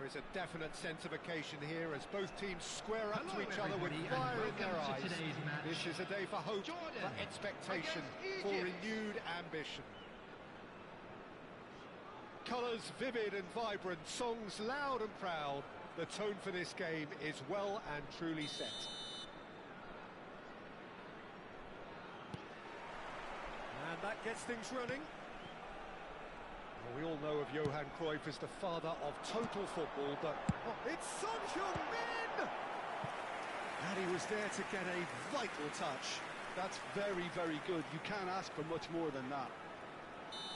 There is a definite sense of occasion here as both teams square up to each other with everybody, fire in their welcome eyes. to today's match. This is a day for hope, Jordan for expectation, against for Egypt. renewed ambition. Colours vivid and vibrant, songs loud and proud. The tone for this game is well and truly set. And that gets things running. Well, we all know of Johan Cruyff as the father of total football, but it's Son Heung-min! And he was there to get a vital touch. That's very, very good. You can't ask for much more than that.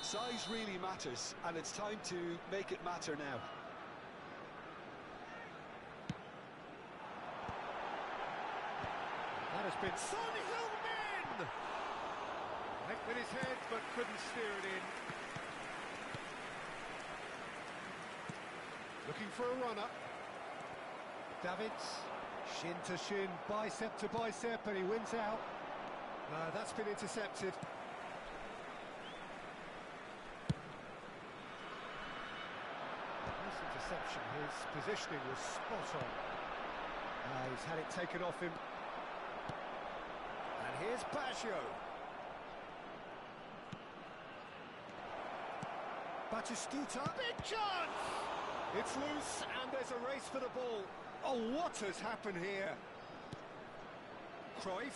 Size really matters, and it's time to make it matter now. That has been Son Heung-min! Hit with his head, but couldn't steer it in. Looking for a runner. Davids, shin to shin, bicep to bicep, and he wins out. That's been intercepted. Nice interception. His positioning was spot on. He's had it taken off him. And here's Baggio. Batistuta. Big chance! It's loose, and there's a race for the ball. Oh, what has happened here? Cruyff.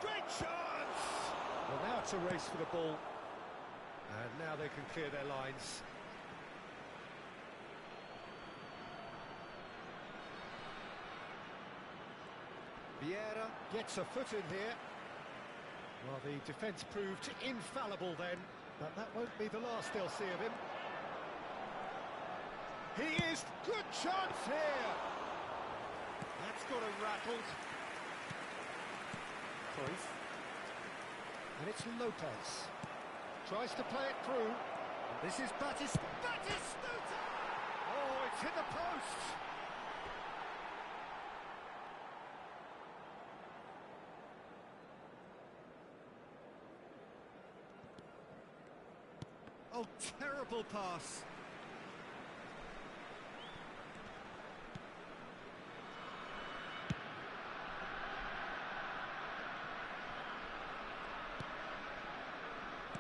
Great chance! Well, now it's a race for the ball. And now they can clear their lines. Vieira gets a foot in here. Well, the defence proved infallible then, but that won't be the last they'll see of him. He is good chance here. That's got him rattled. Cruyff. And it's Lopez. Tries to play it through. And this is Batistuta! Oh, it's hit the post! Oh, terrible pass.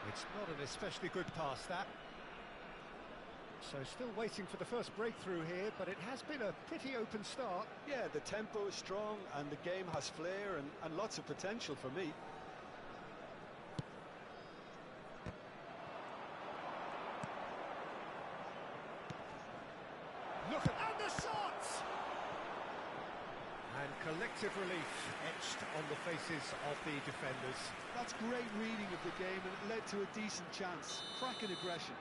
It's not an especially good pass, that. So still waiting for the first breakthrough here, but it has been a pretty open start. Yeah, the tempo is strong and the game has flair and lots of potential for me. Look at and the shot! And collective relief etched on the faces of the defenders. That's great reading of the game, and it led to a decent chance. Cracking aggression.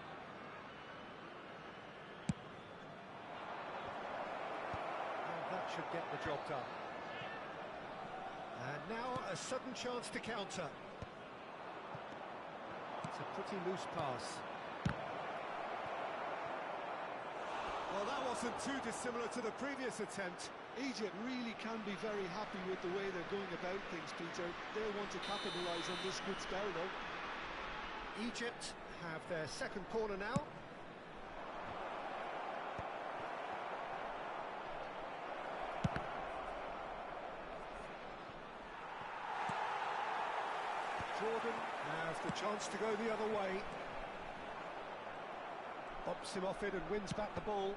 And that should get the job done. And now a sudden chance to counter. It's a pretty loose pass. Well, that wasn't too dissimilar to the previous attempt. Egypt really can be very happy with the way they're going about things, Peter. They'll want to capitalise on this good spell, though. Egypt have their second corner now. Jordan has the chance to go the other way. Bops him off it and wins back the ball.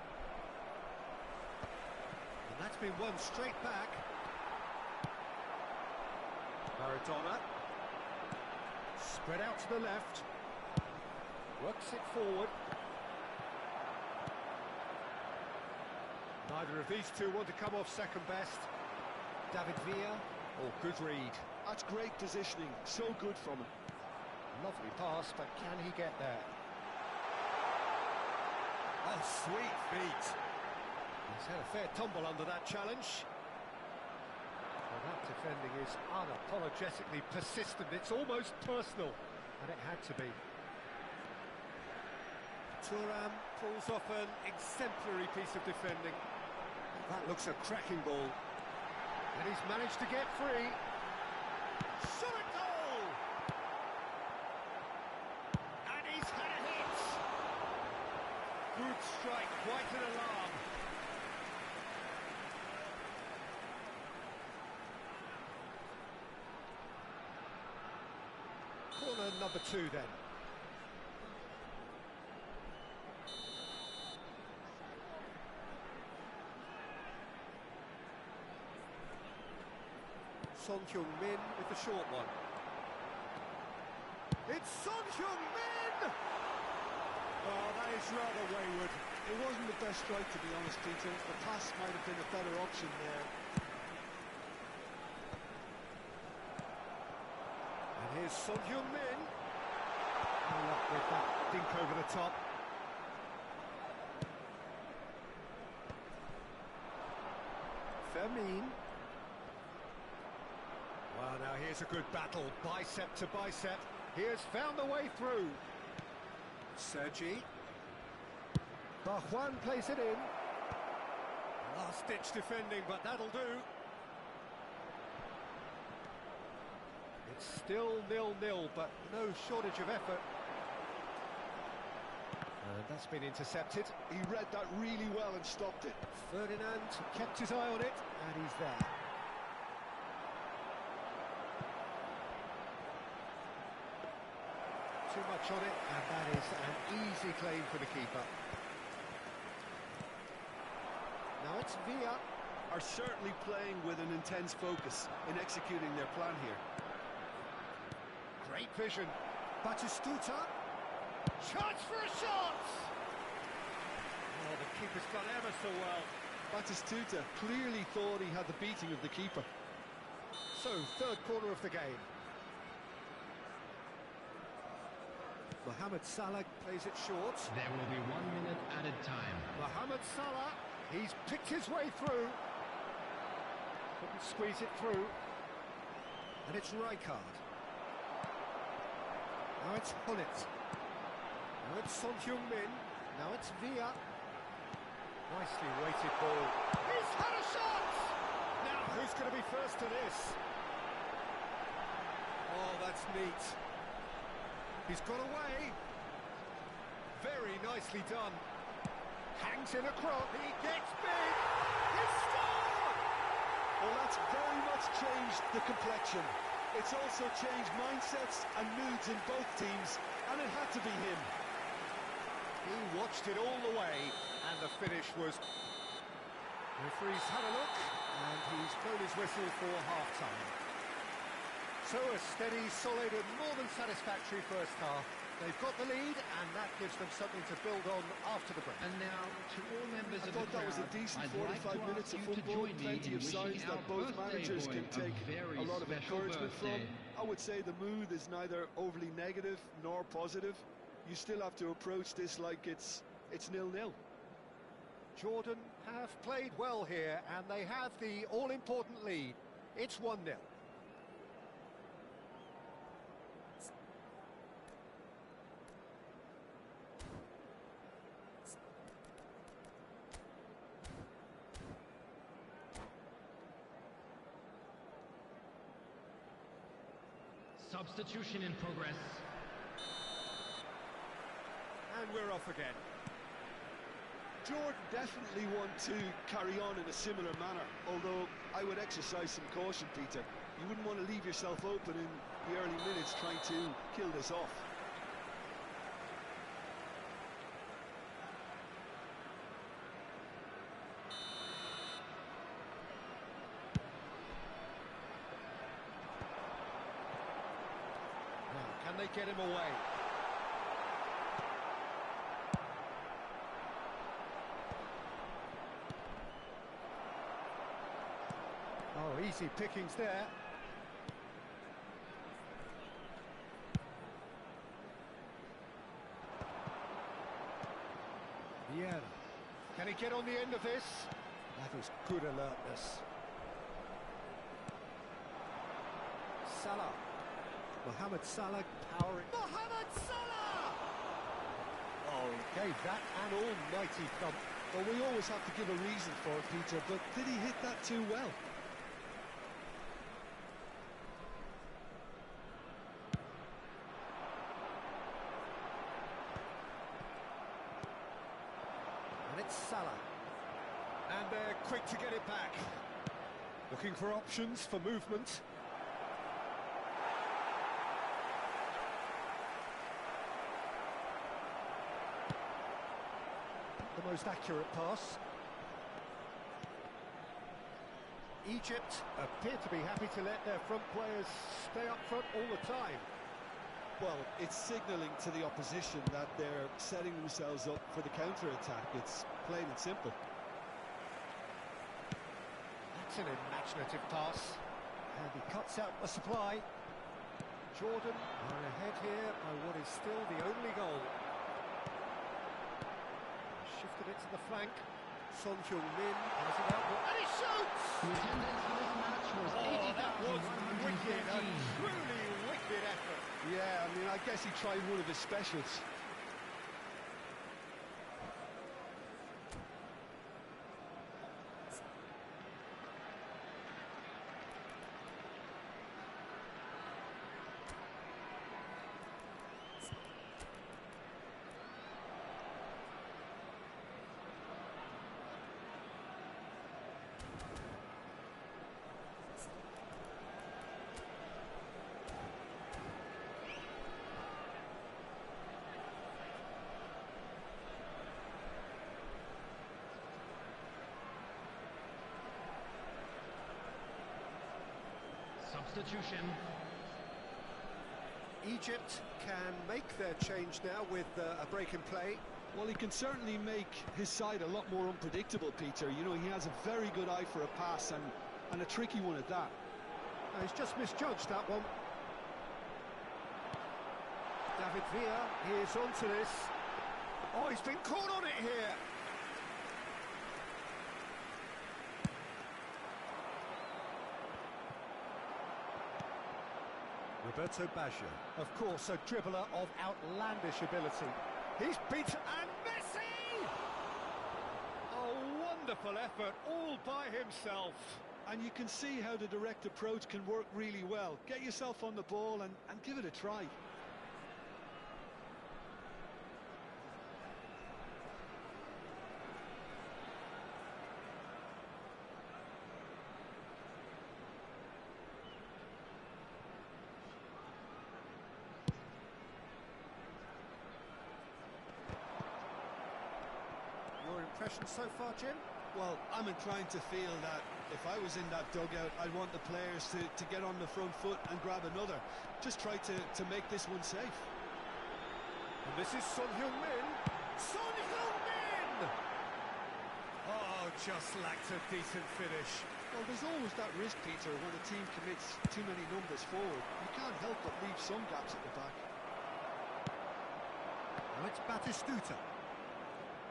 And that's been won straight back. Maradona. Spread out to the left. Works it forward. Neither of these two want to come off second best. David Villa. Oh, good read. That's great positioning. So good from him. Lovely pass, but can he get there? Oh, sweet feet. He's had a fair tumble under that challenge. Well, that defending is unapologetically persistent. It's almost personal, and it had to be. Thuram pulls off an exemplary piece of defending. That looks a cracking ball. And he's managed to get free. Shot a goal! And he's had a hit! Good strike quite an alarm. Corner number 2 then. Son Heung-min with the short one. It's Son Heung-min! Oh, that is rather wayward. It wasn't the best strike, to be honest, Peter. The pass might have been a better option there. And here's Son Heung-min. No luck with that dink over the top. Fermin. Well, now here's a good battle, bicep to bicep. He has found the way through. Sergi. Barjuan plays it in. Last-ditch defending, but that'll do. It's still 0-0, but no shortage of effort. And that's been intercepted. He read that really well and stopped it. Ferdinand kept his eye on it, and he's there. Too much on it, and that is an easy claim for the keeper. Now it's Villa. Are certainly playing with an intense focus in executing their plan here. Great vision. Batistuta. Chance for a shot! Oh, the keeper's done ever so well. Batistuta clearly thought he had the beating of the keeper. So, third corner of the game. Mohamed Salah plays it short. There will be 1 minute added time. Mohamed Salah, he's picked his way through. Couldn't squeeze it through. And it's Rijkaard. Now it's Hullet. Now it's Son Heung-min. Now it's Villa. Nicely weighted ball. He's had a shot! Now who's going to be first to this? Oh, that's neat. He's got away. Very nicely done. Hangs in a cross. He gets big. He scored! Well, that's very much changed the complexion. It's also changed mindsets and moods in both teams, and it had to be him. He watched it all the way, and the finish was... The referee's had a look, and he's blown his whistle for half-time. So a steady, solid and more than satisfactory first half. They've got the lead and that gives them something to build on after the break. And now, to all members I of thought the that was crowd, a decent I'd 45 like to minutes ask of you to football, join me plenty in of signs wishing that our both birthday managers boy can take very a lot of special encouragement birthday. from. I would say the mood is neither overly negative nor positive. You still have to approach this like it's 0-0. Jordan have played well here and they have the all-important lead. It's 1-0. Substitution in progress. And we're off again. Jordan definitely want to carry on in a similar manner, although I would exercise some caution, Peter. You wouldn't want to leave yourself open in the early minutes trying to kill this off. Now, can they get him away? Oh, easy pickings there. Vieira. Can he get on the end of this? That is good alertness. Salah. Mohamed Salah powering. Mohamed Salah! Oh, he gave that an almighty thump. Well, we always have to give a reason for it, Peter, but did he hit that too well? It's Salah. And they're quick to get it back. Looking for options for movement. The most accurate pass. Egypt appear to be happy to let their front players stay up front all the time. Well, it's signalling to the opposition that they're setting themselves up for the counter-attack. It's plain and simple. That's an imaginative pass. And he cuts out the supply. Jordan are ahead here by what is still the only goal. Shifted it to the flank. Son Heung-min has it out, and he shoots! The attendance for this match was That was wicked, a 80,113. truly wicked effort. Yeah, I mean, I guess he tried one of his specials. Substitution. Egypt can make their change now with a break in play. Well, he can certainly make his side a lot more unpredictable, Peter. You know, he has a very good eye for a pass and a tricky one at that. He's just misjudged that one. David Villa is onto this. Oh, he's been caught on it here. Roberto Baggio, of course, a dribbler of outlandish ability. He's beaten, and Messi! A wonderful effort, all by himself. And you can see how the direct approach can work really well. Get yourself on the ball and give it a try. Your impression so far, Jim? Well, I'm inclined to feel that if I was in that dugout, I'd want the players to get on the front foot and grab another. Just try to make this one safe. And this is Son Heung-min. Son Heung-min! Oh, just lacked a decent finish. Well, there's always that risk, Peter, when a team commits too many numbers forward. You can't help but leave some gaps at the back. Now it's Batistuta.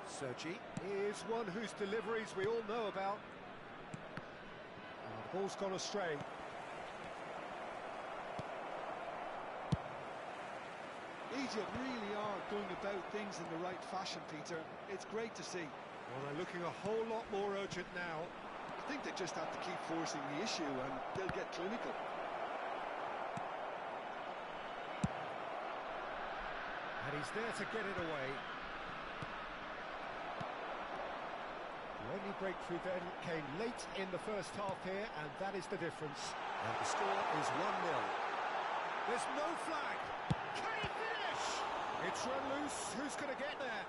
Sergi is one whose deliveries we all know about. The ball's gone astray. Egypt really are going about things in the right fashion, Peter. It's great to see. Well, they're looking a whole lot more urgent now. I think they just have to keep forcing the issue and they'll get clinical. And he's there to get it away. The only breakthrough then came late in the first half here, and that is the difference. And the score is 1-0. There's no flag. Can he finish? It's run loose. Who's going to get there?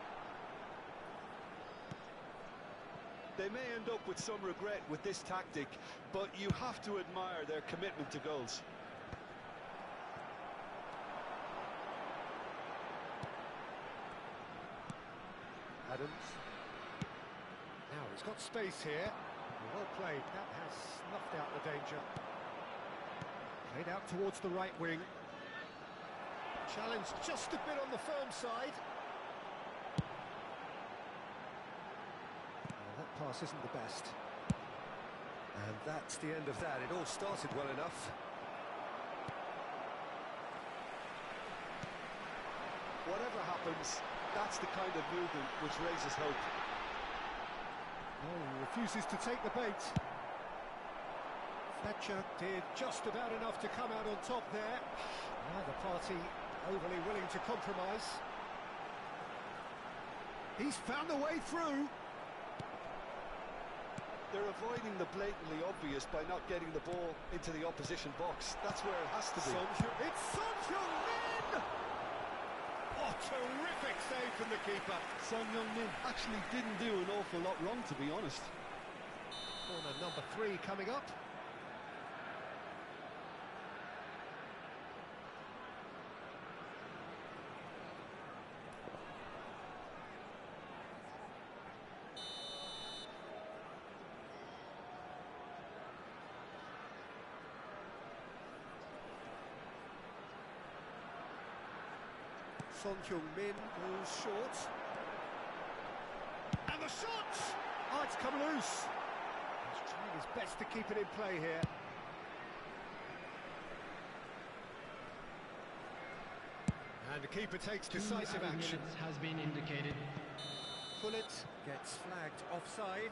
They may end up with some regret with this tactic, but you have to admire their commitment to goals. Adams. Now he's got space here. Well played. That has snuffed out the danger. Played out towards the right wing. Challenge just a bit on the firm side. Well, that pass isn't the best. And that's the end of that. It all started well enough. Whatever happens, that's the kind of movement which raises hope. Oh, he refuses to take the bait. Fletcher did just about enough to come out on top there. Neither party overly willing to compromise. He's found a way through. They're avoiding the blatantly obvious by not getting the ball into the opposition box. That's where it has to be. It's Son Heung-min! Oh, terrific save from the keeper. Son Heung-min actually didn't do an awful lot wrong, to be honest. Corner number 3 coming up. Son Heung-min goes short. And the shot! Oh, it's come loose. He's trying his best to keep it in play here. And the keeper takes decisive action. Has been indicated. Pullet gets flagged offside.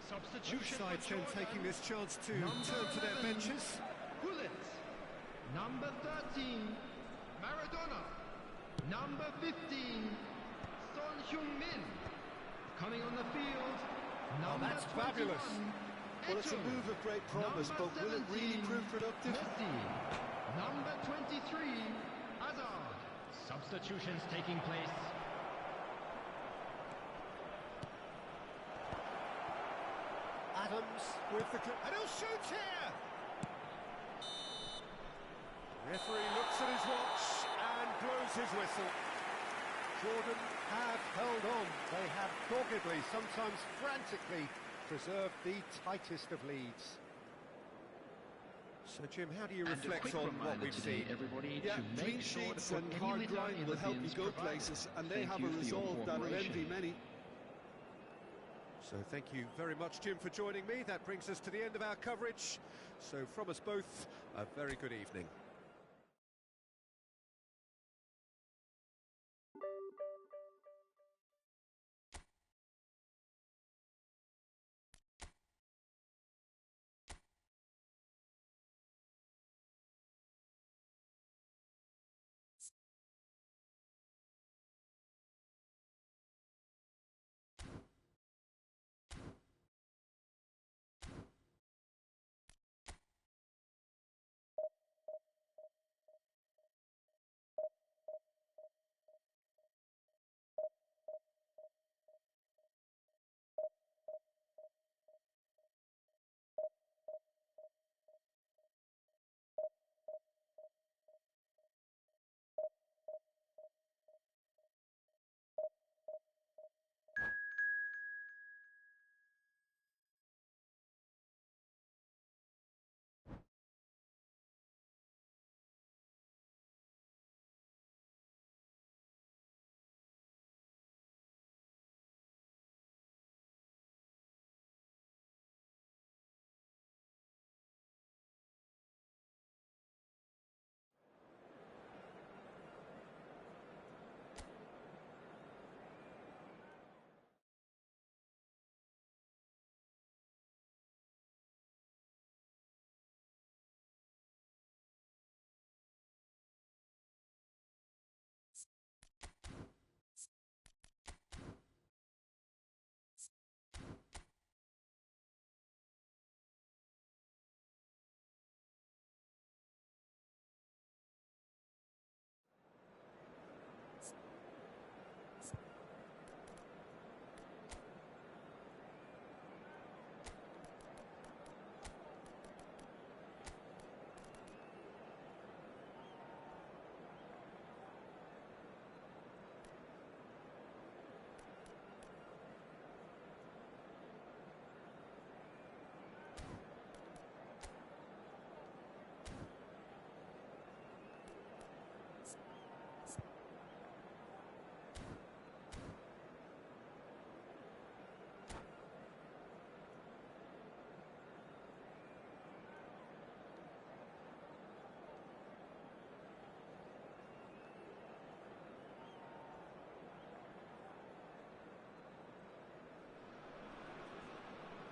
Substitution. Both sides then taking this chance to turn to their benches. Pullet. Number 13, Maradona. Number 15, Son Heung-min. Coming on the field, number that's fabulous. 21, Well, it's a move of great promise, Number but will it really 17, prove productive? Messi. Number 23, Hazard. Substitutions taking place. Adams with the and he'll shoot here. Referee looks at his watch and blows his whistle. Jordan have held on. They have doggedly, sometimes frantically, preserved the tightest of leads. So, Jim, how do you reflect on what we've seen? Everybody, Yeah, to clean make sure sheets to put and any hard litter grind in will the help you bins go provided. places, and they Thank have you a for your resolve that will cooperation. envy many. So thank you very much, Jim, for joining me. That brings us to the end of our coverage. So from us both, a very good evening.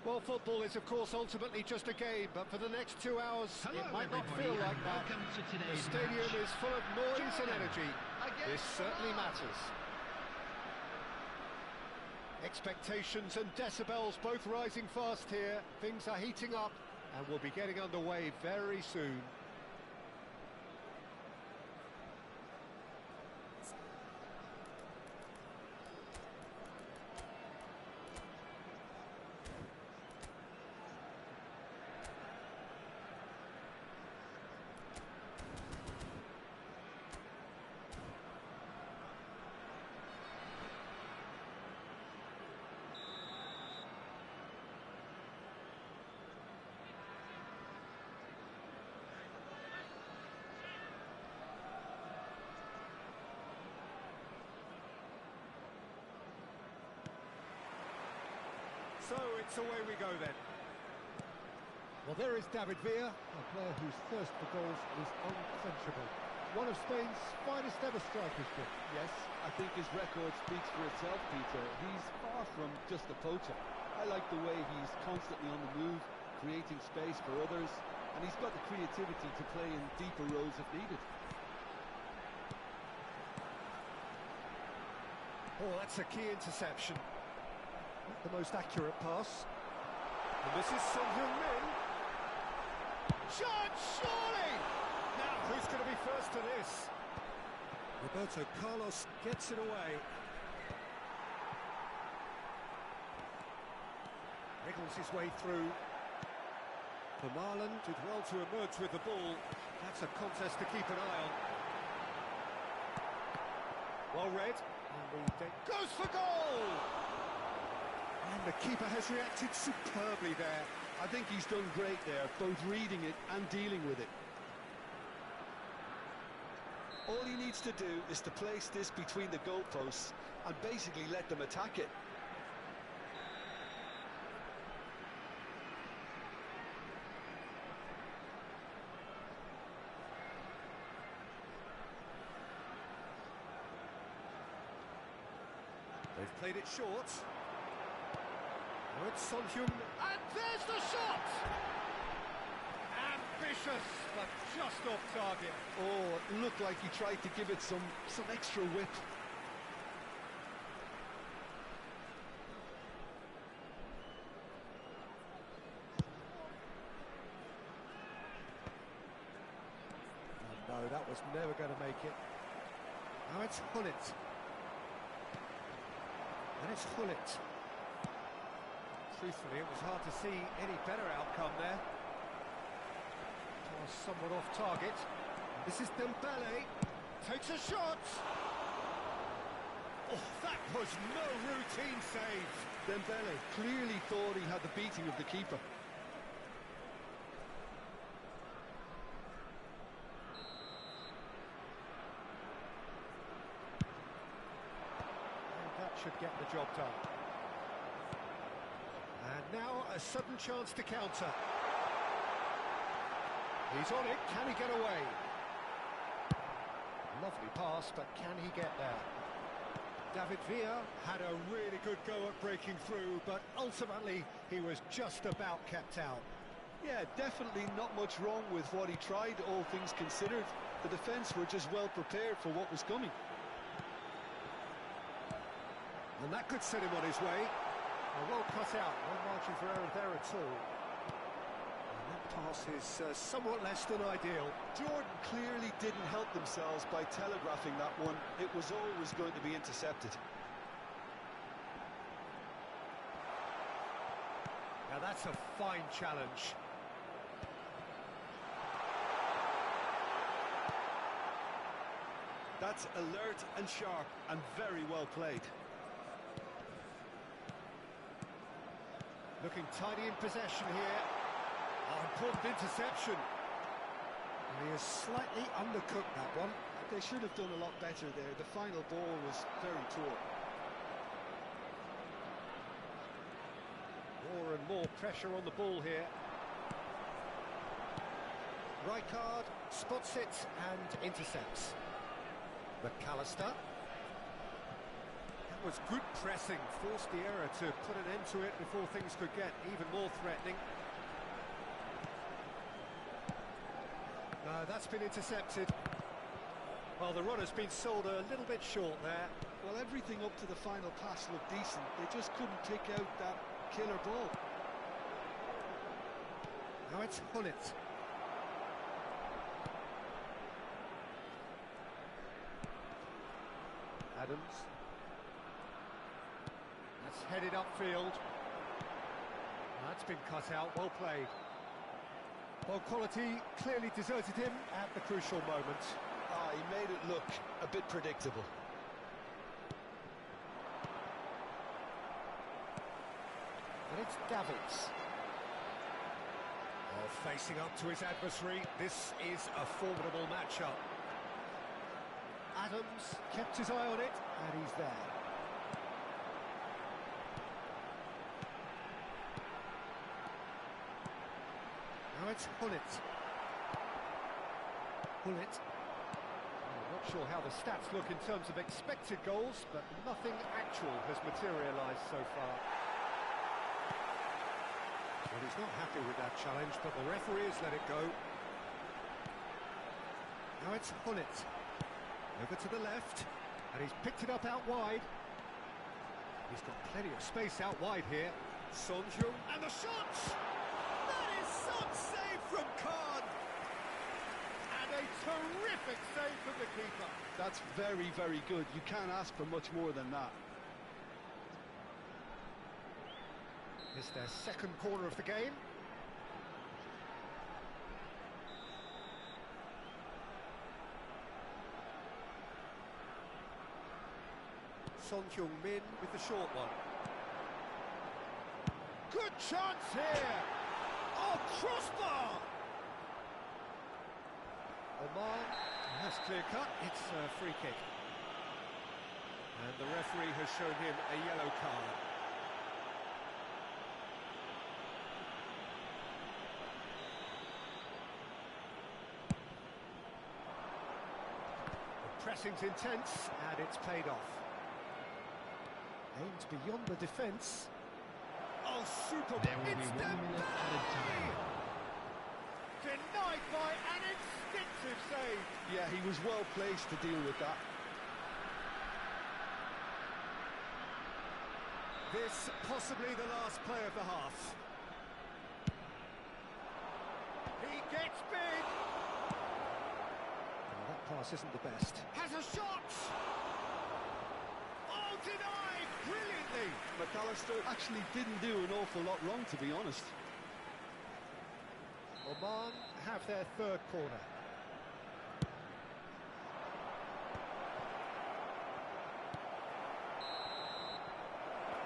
Well, football is, of course, ultimately just a game, but for the next 2 hours, Hello, it might not everybody, feel like and that. welcome to The today's stadium match. is full of noise and Jordan energy. against This certainly Milan. matters. Expectations and decibels both rising fast here. Things are heating up, and we'll be getting underway very soon. So it's away we go then. Well, there is David Villa, a player whose thirst for goals is unquenchable. One of Spain's finest ever strikers, Jim. Yes, I think his record speaks for itself, Peter. He's far from just a poacher. I like the way he's constantly on the move, creating space for others, and he's got the creativity to play in deeper roles if needed. Oh, that's a key interception. Not the most accurate pass. And this is Son Heung-min. Shot, surely! Now, who's going to be first to this? Roberto Carlos gets it away. Wriggles his way through. Vermaelen did well to emerge with the ball. That's a contest to keep an eye on. Well read. And the goes for goal! And the keeper has reacted superbly there. I think he's done great there, both reading it and dealing with it. All he needs to do is to place this between the goalposts and basically let them attack it. They've played it short. Oh, it's Son Heung, and there's the shot! Ambitious, but just off target. Oh, it looked like he tried to give it some extra whip. Oh, no, that was never going to make it. Now it's Hullet. And it's Hullet. Truthfully, it was hard to see any better outcome there. Was somewhat off target. This is Dembele. Takes a shot. Oh, that was no routine save. Dembele clearly thought he had the beating of the keeper. And that should get the job done. And now a sudden chance to counter. He's on it, can he get away? Lovely pass, but can he get there? David Villa had a really good go at breaking through, but ultimately he was just about kept out. Yeah, definitely not much wrong with what he tried, all things considered. The defence were just well prepared for what was coming. And that could set him on his way. Well cut out, no margin for error there at all. And that pass is somewhat less than ideal. Jordan clearly didn't help themselves by telegraphing that one. It was always going to be intercepted. Now that's a fine challenge. That's alert and sharp and very well played. Looking tidy in possession here. Oh, important interception. And he has slightly undercooked that one. They should have done a lot better there. The final ball was very poor. More and more pressure on the ball here. Rijkaard spots it and intercepts. McAllister. That was good pressing, forced the error to put an end to it before things could get even more threatening. No, that's been intercepted. Well, the run has been sold a little bit short there. Well, everything up to the final pass looked decent. They just couldn't kick out that killer ball. Now it's Hullet. Adams. That's headed upfield. That's been cut out, well played. Well, quality clearly deserted him at the crucial moment. Ah, he made it look a bit predictable. And it's Davids. Oh, facing up to his adversary, this is a formidable matchup. Adams kept his eye on it, and he's there. Now it's Hullet. Hullet. I'm not sure how the stats look in terms of expected goals, but nothing actual has materialised so far. Well, he's not happy with that challenge, but the referee has let it go. Now it's Hullet. Over to the left, and he's picked it up out wide. He's got plenty of space out wide here. Son Heung, and the shot! That is some save from Khan! And a terrific save from the keeper. That's very, very good. You can't ask for much more than that. It's their second corner of the game. Son Heung-min with the short one. Good chance here! Oh, crossbar! Oman, that's clear cut, it's a free kick. And the referee has shown him a yellow card. The pressing's intense, and it's paid off. Aimed beyond the defence. Oh, super! There will be It's 1 minute added time. Denied by an instinctive save. Yeah, he was well placed to deal with that. This possibly the last play of the half. He gets big. Well, that pass isn't the best. Has a shot. Oh, denied brilliantly. McAllister actually didn't do an awful lot wrong, to be honest. Oman have their third corner.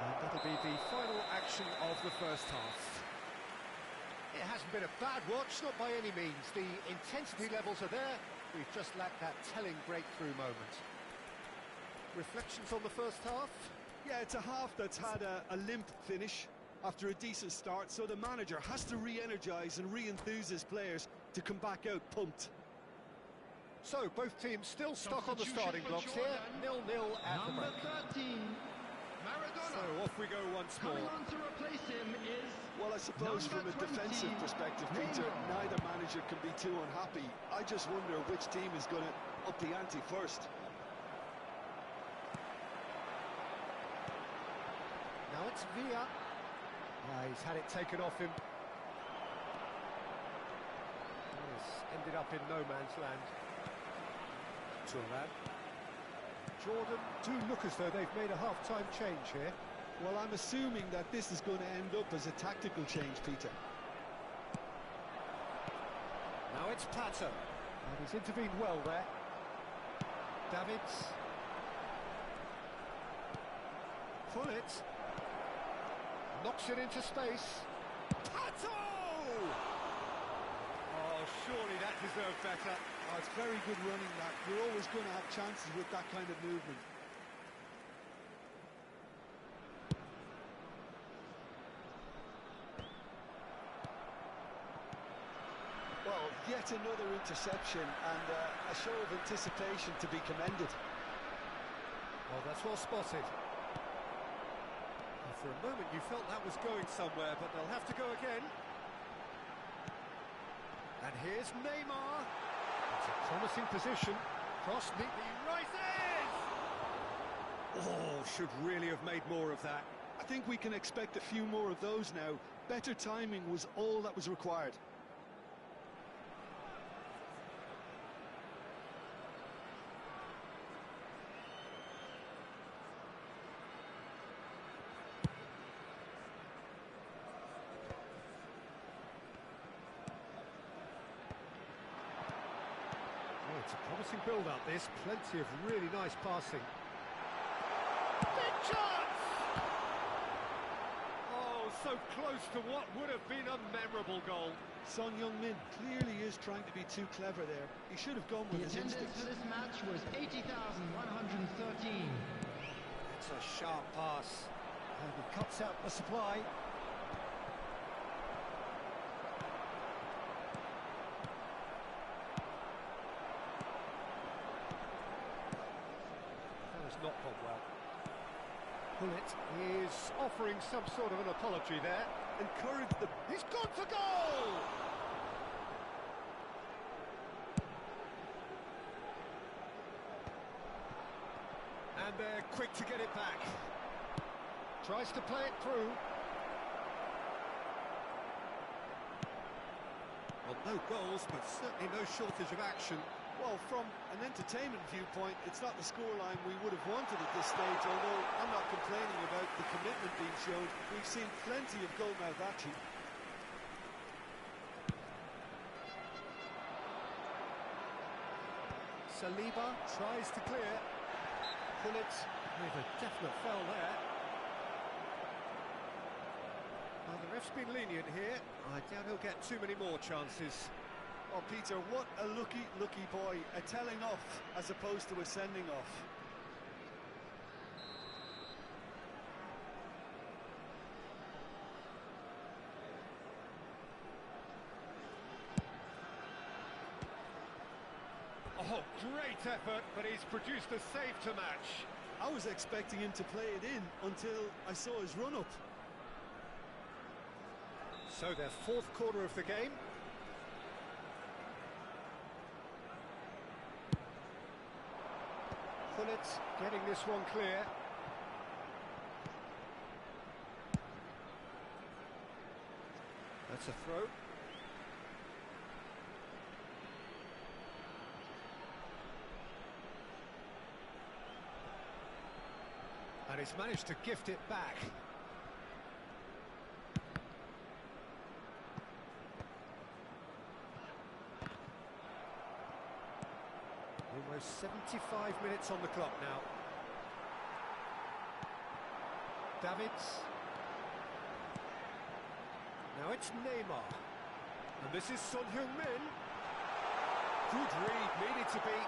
And that'll be the final action of the first half. It hasn't been a bad watch, not by any means. The intensity levels are there. We've just lacked that telling breakthrough moment. Reflections on the first half? Yeah, it's a half that's had a limp finish after a decent start, so the manager has to re-energise and re-enthuse his players to come back out pumped. So, both teams still stuck on the starting blocks here, 0-0 at the Number break. 13, Maradona. So, off we go once more. Coming on to replace him is... Well, I suppose from Number a defensive 20, perspective, Peter, Neymar. neither manager can be too unhappy. I just wonder which team is going to up the ante first. Now it's Villa. He's had it taken off him. He's ended up in no man's land. Thuram. Jordan do look as though they've made a half-time change here. Well, I'm assuming that this is going to end up as a tactical change, Peter. Now it's Pato. And he's intervened well there. Davids. Hullet. Knocks it into space. Pato! Oh, surely that deserved better. Oh, it's very good running, that. You're always going to have chances with that kind of movement. Well, yet another interception and a show of anticipation to be commended. Oh, that's well spotted. For a moment you felt that was going somewhere, but they'll have to go again. And here's Neymar. It's a promising position. Cross neatly rises! Oh, should really have made more of that. I think we can expect a few more of those now. Better timing was all that was required. Oh, it's a promising build-up, this. Plenty of really nice passing. Big chance! Oh, so close to what would have been a memorable goal. Son Heung-min clearly is trying to be too clever there. He should have gone with The his attendance instincts. for this match was 80,113. It's a sharp pass. And he cuts out the supply. That has not gone well. Gullit is offering some sort of an apology there. Encourage the... He's gone for goal! And they're quick to get it back. Tries to play it through. Well, no goals, but certainly no shortage of action. Well, from an entertainment viewpoint, it's not the scoreline we would have wanted at this stage, although I'm not complaining about the commitment being shown. We've seen plenty of goal-mouth action. Saliba tries to clear. Gullit with a definite foul there. Well, the ref's been lenient here. I doubt he'll get too many more chances. Oh, Peter, what a lucky boy. A telling off as opposed to a sending off. Oh, great effort, but he's produced a save to match. I was expecting him to play it in until I saw his run-up. So their fourth quarter of the game. Gullit getting this one clear. That's a throw. And he's managed to gift it back. Almost 75 minutes on the clock now. Davids. Now it's Neymar. And this is Son Heung-min. Good read, needed to be.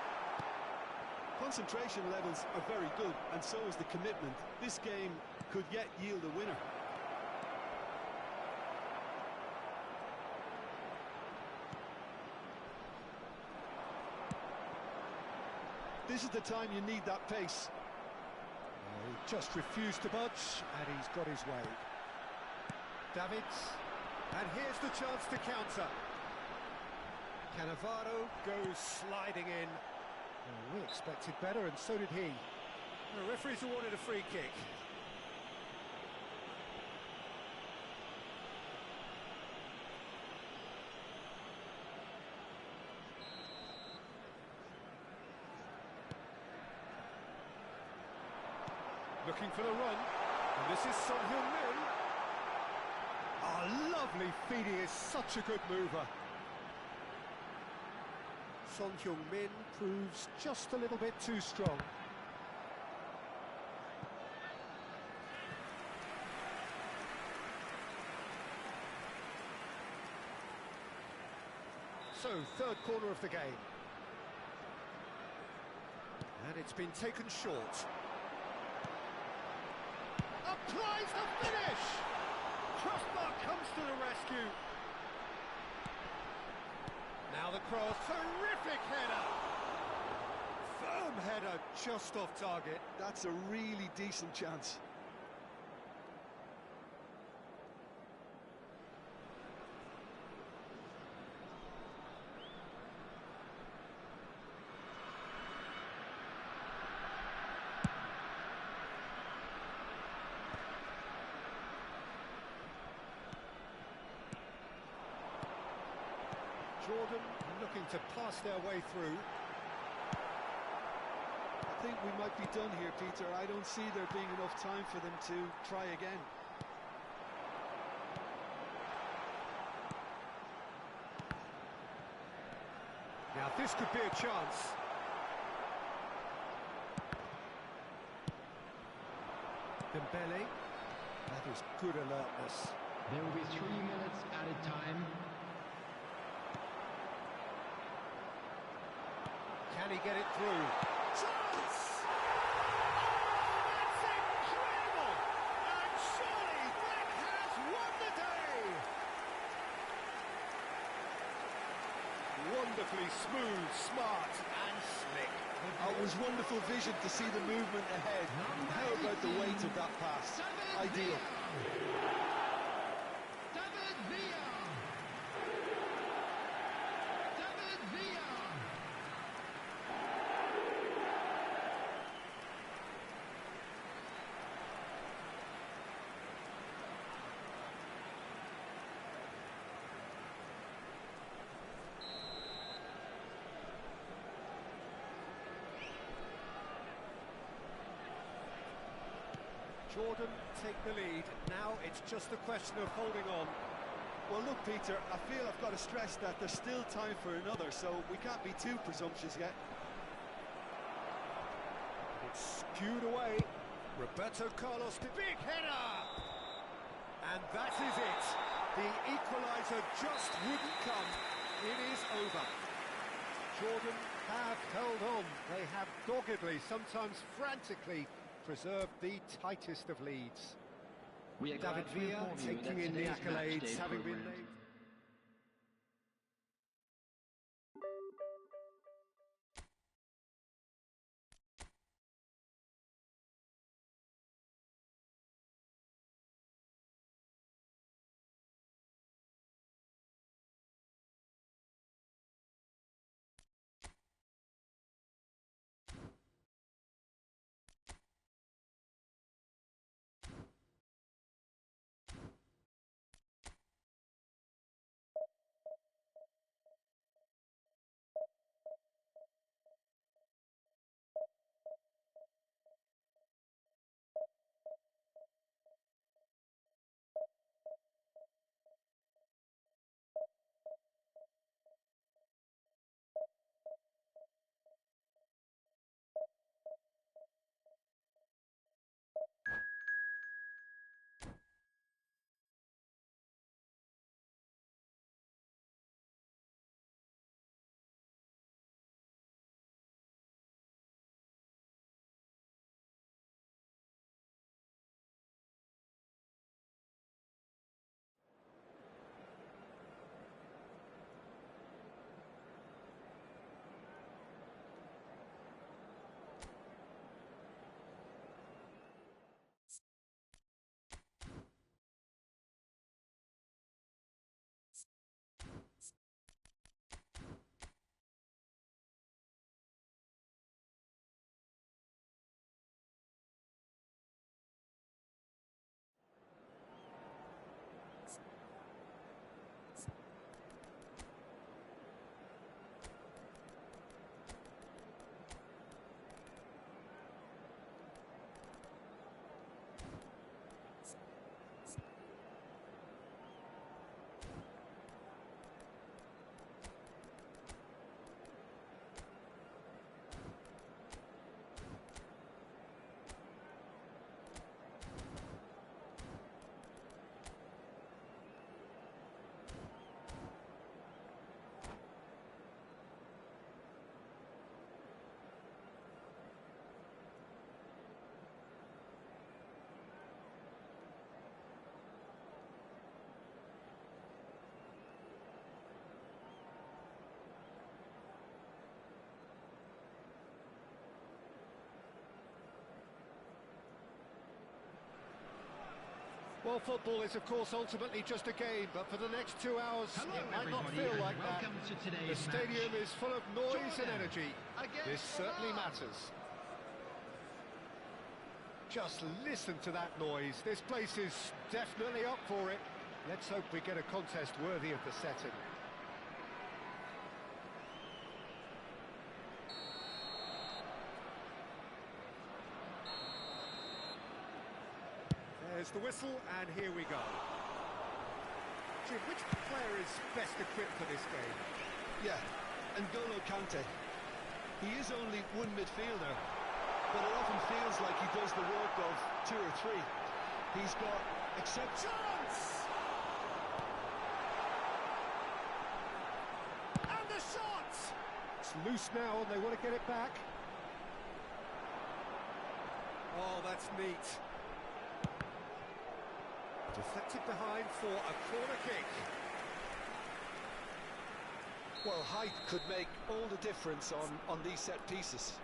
Concentration levels are very good, and so is the commitment. This game could yet yield a winner. This is the time you need that pace. He just refused to budge, and he's got his way. Davids, and here's the chance to counter. Cannavaro goes sliding in. Well, we expected better, and so did he. The referee's awarded a free kick. Looking for the run, and this is Son Heung-min. Oh, lovely feed, he is such a good mover. Son Heung-min proves just a little bit too strong. So, third corner of the game. And it's been taken short. Applies the finish! Crossbar comes to the rescue. Now the cross, terrific header! Firm header, just off target. That's a really decent chance. Jordan looking to pass their way through. I think we might be done here, Peter. I don't see there being enough time for them to try again. Now this could be a chance. Dembele. That is good alertness. There will be 3 minutes added time. Can he get it through? Chance! Oh, that's incredible! And surely that has won the day! Wonderfully smooth, smart and slick. It was wonderful vision to see the movement ahead. How about the weight of that pass? Ideal. David Villa. David Villa. Jordan take the lead. Now it's just a question of holding on. Well, look, Peter, I feel I've got to stress that there's still time for another, so we can't be too presumptuous yet. It's skewed away. Roberto Carlos, the big header! And that is it. The equaliser just wouldn't come. It is over. Jordan have held on. They have doggedly, sometimes frantically, preserved the tightest of leads. We are David glad to Villa inform you taking that in the today's accolades, matchday having been programme named. Well, football is, of course, ultimately just a game, but for the next 2 hours, Hello, it might not everybody, feel and like that. welcome to today's The stadium match. is full of noise and Jordan energy. against This certainly Salah. matters. Just listen to that noise. This place is definitely up for it. Let's hope we get a contest worthy of the setting. There's the whistle, and here we go. Jim, which player is best equipped for this game? Yeah, N'Golo Kante. He is only one midfielder, but it often feels like he does the work of two or three. He's got Chance! And the shot! It's loose now, and they want to get it back. Oh, that's neat. Deflected behind for a corner kick. Well, height could make all the difference on these set pieces.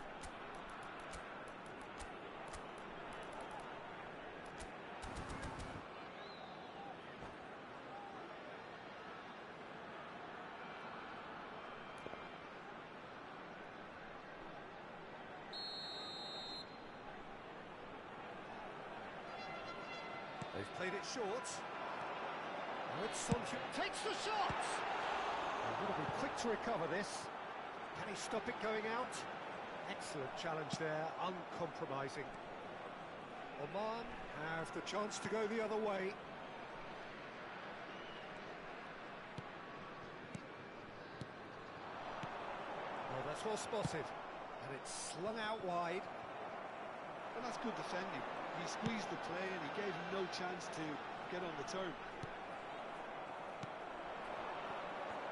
They've played it short. Now it's Sanchez takes the shot! They've got to be quick to recover this. Can he stop it going out? Excellent challenge there, uncompromising. Oman have the chance to go the other way. Oh, that's well spotted. And it's slung out wide. And that's good defending. He squeezed the play and he gave him no chance to get on the turn.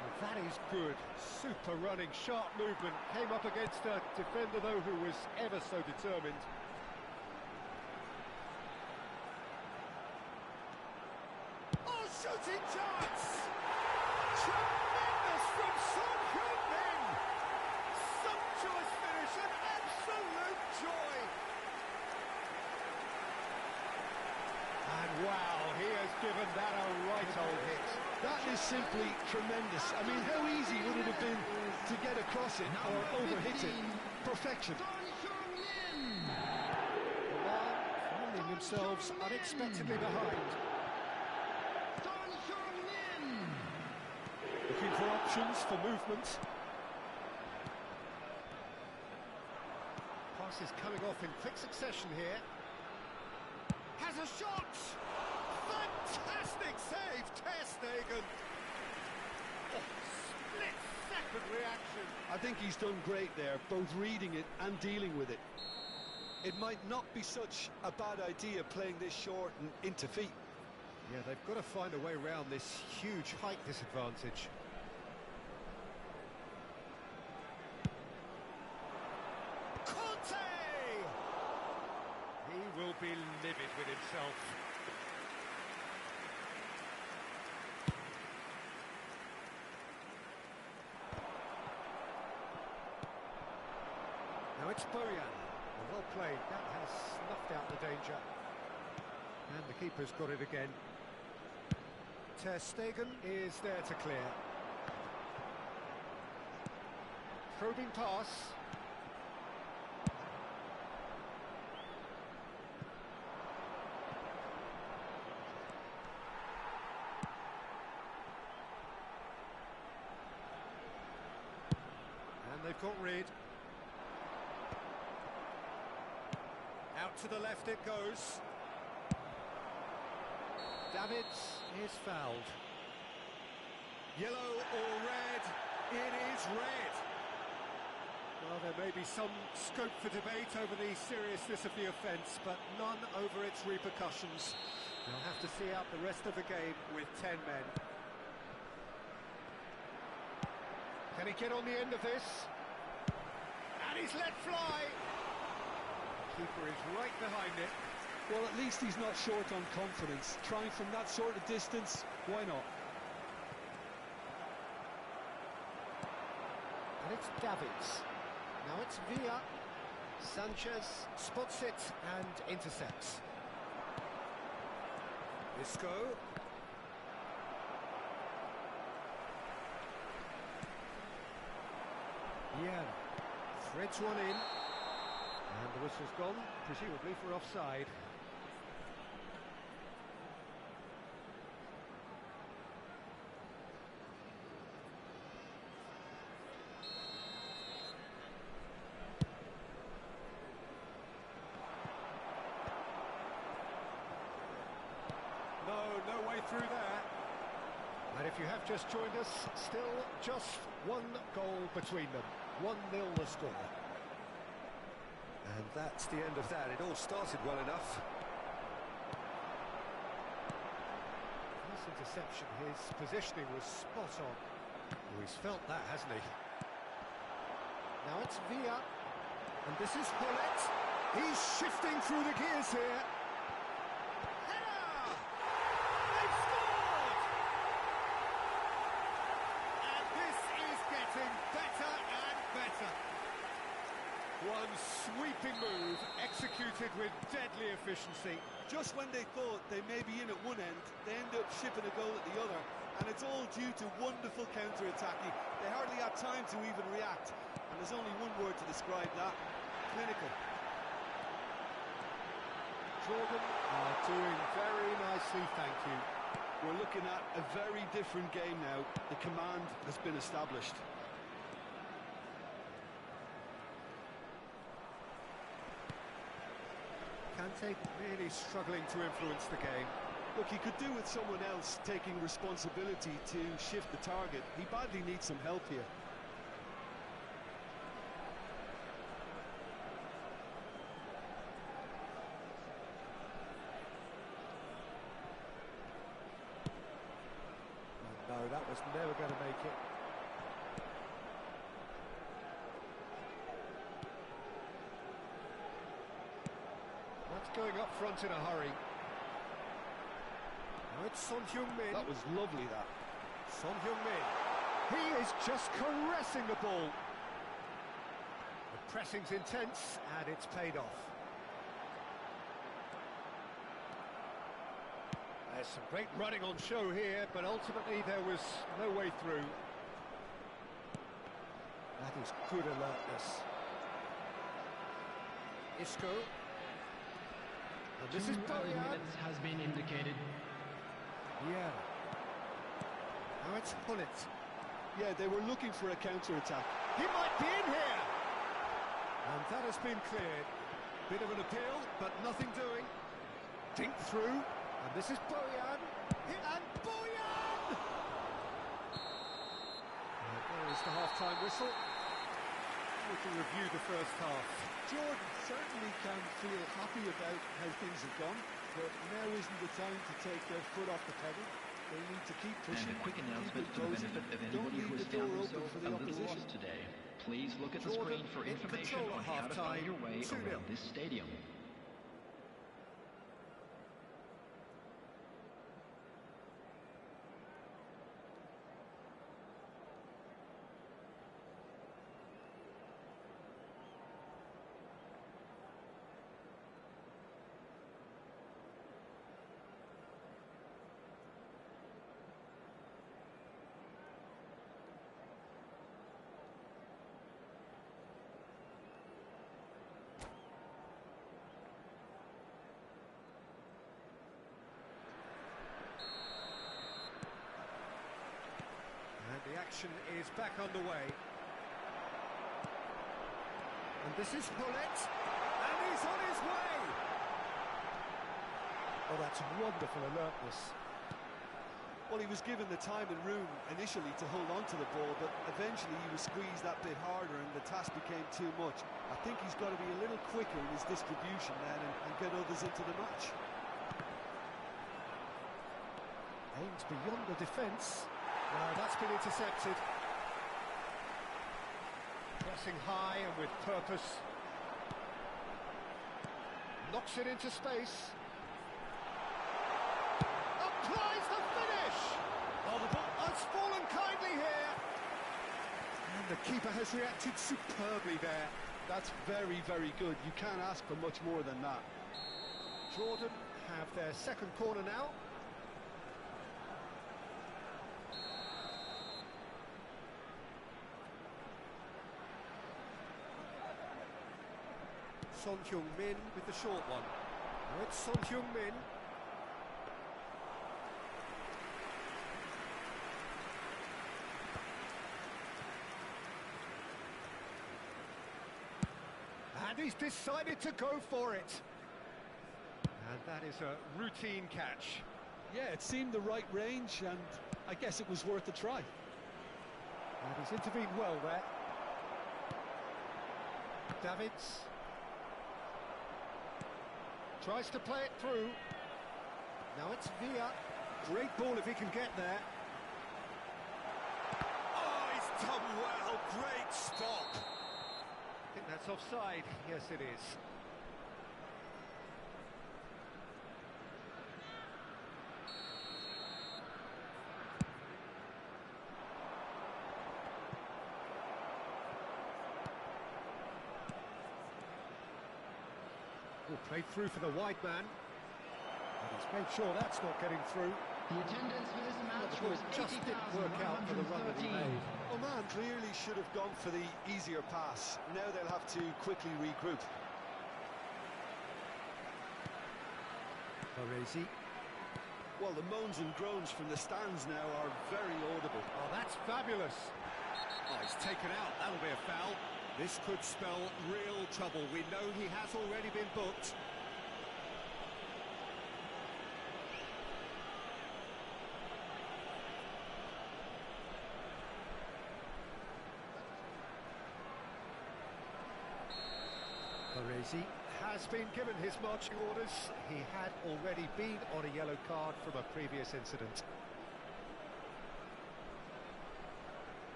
Well, that is good. Super running, sharp movement. Came up against a defender, though, who was ever so determined. Oh, shooting chance! Tremendous from Son Heung-min! Sumptuous finish, an absolute joy! And wow, he has given that a right old hit. That is simply tremendous. I mean, how easy would it have been to get across it or overhit it? Perfection. Oman finding themselves unexpectedly behind. Looking for options for movement. Pass is coming off in quick succession here. Has a shot! Fantastic save, Ter Stegen! Oh, split-second reaction. I think he's done great there, both reading it and dealing with it. It might not be such a bad idea playing this short and into feet. Yeah, they've got to find a way around this huge height disadvantage. Conte! He will be livid with himself. Now it's Bojan. Well played. That has snuffed out the danger. And the keeper's got it again. Ter Stegen is there to clear. Probing pass. And they've got rid. Out to the left it goes. Davids is fouled. Yellow or red? It is red. Well, there may be some scope for debate over the seriousness of the offence, but none over its repercussions. They'll have to see out the rest of the game with 10 men. Can he get on the end of this? And he's let fly! The keeper is right behind it. Well, at least he's not short on confidence. Trying from that sort of distance, why not? And it's Davids. Now it's Villa. Sanchez spots it and intercepts. Isco. Yeah, threads one in. And the whistle's gone, presumably for offside. No way through there. And if you have just joined us, still just one goal between them. 1-0 the score. And that's the end of that. It all started well enough. This interception, his positioning was spot on. Oh, he's felt that, hasn't he? Now it's Villa. And this is Gullit. He's shifting through the gears here. Header! They've scored! And this is getting better and better. One sweeping move, executed with deadly efficiency. Just when they thought they may be in at one end, they end up shipping a goal at the other, and it's all due to wonderful counter-attacking. They hardly had time to even react, and there's only one word to describe that: clinical. Jordan are doing very nicely, thank you. We're looking at a very different game now. The command has been established. Kante really struggling to influence the game. Look, he could do with someone else taking responsibility to shift the target. He badly needs some help here. No, that was never going to make it. That's going up front in a hurry. Now it's Son Heung-min. That was lovely, that. Son Heung-min. He is just caressing the ball. The pressing's intense, and it's paid off. There's some great running on show here, but ultimately there was no way through. That is good alertness. Isco. And this is 2 Bojan. minutes has been indicated. Yeah. Now it's Gullit. Yeah, they were looking for a counter-attack. He might be in here! And that has been cleared. Bit of an appeal, but nothing doing. Dink through. And this is Bojan. And Bojan! And there is the half-time whistle. We can review the first half. Jordan certainly can feel happy about how things have gone, but now isn't the time to take their foot off the pedal. They need to keep pushing. And a quick announcement keep for the imposing. benefit of Don't anybody who leave has the door found open themselves for a the little opposition. lost today. Please look at the Jordan screen for in information control on at how to find half-time. your way 2-0. around this stadium. And the action is back underway. And this is Gullit. And he's on his way! Oh, that's wonderful alertness. Well, he was given the time and room initially to hold on to the ball, but eventually he was squeezed that bit harder and the task became too much. I think he's got to be a little quicker in his distribution then and get others into the match. Aims beyond the defence. No, that's been intercepted. Pressing high and with purpose. Knocks it into space. Applies the finish! Oh, the ball has fallen kindly here. And the keeper has reacted superbly there. That's very, very good. You can't ask for much more than that. Jordan have their second corner now. Son Heung-min with the short one. Now it's Son Heung-min. And he's decided to go for it. And that is a routine catch. Yeah, it seemed the right range, and I guess it was worth a try. And he's intervened well there. Davids. Tries to play it through. Now it's Villa. Great ball if he can get there. Oh, he's done well. Great stop. I think that's offside. Yes, it is. Played through for the wide man. And he's made sure that's not getting through. The attendance for this match Well, was just didn't work out for the run that he 80,113. made. Oman clearly should have gone for the easier pass. Now they'll have to quickly regroup. Baresi. Well, the moans and groans from the stands now are very audible. Oh, that's fabulous. Oh, he's taken out. That'll be a foul. This could spell real trouble. We know he has already been booked. Baresi has been given his marching orders. He had already been on a yellow card from a previous incident.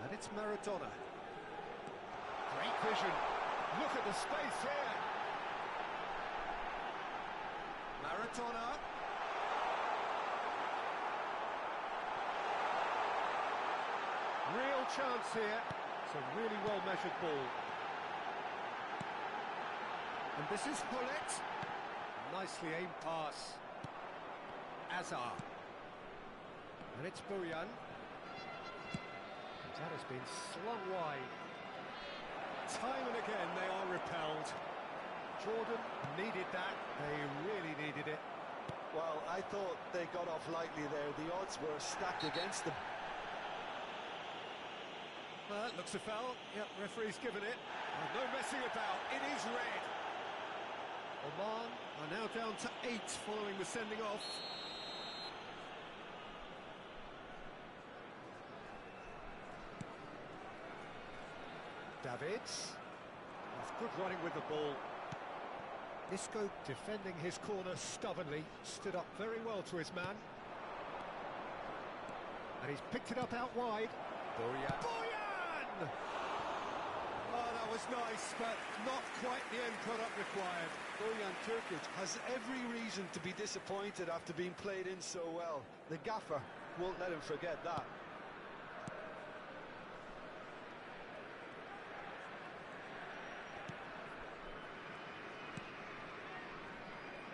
And it's Maradona. Great vision. Look at the space here. Maradona. Real chance here. It's a really well-measured ball. And this is Hullet. Nicely aimed pass. Azar. And it's Burian. That has been slung wide. Time and again they are repelled. Jordan needed that. They really needed it. Well, I thought they got off lightly there. The odds were stacked against them. Well, that looks a foul. Yep, referee's given it. No messing about. It is red. Oman are now down to 8 following the sending off. Davids. He's good running with the ball. Isco defending his corner stubbornly. Stood up very well to his man. And he's picked it up out wide. Boyan! Oh, that was nice, but not quite the end product required. Bojan Turkic has every reason to be disappointed after being played in so well. The gaffer won't let him forget that.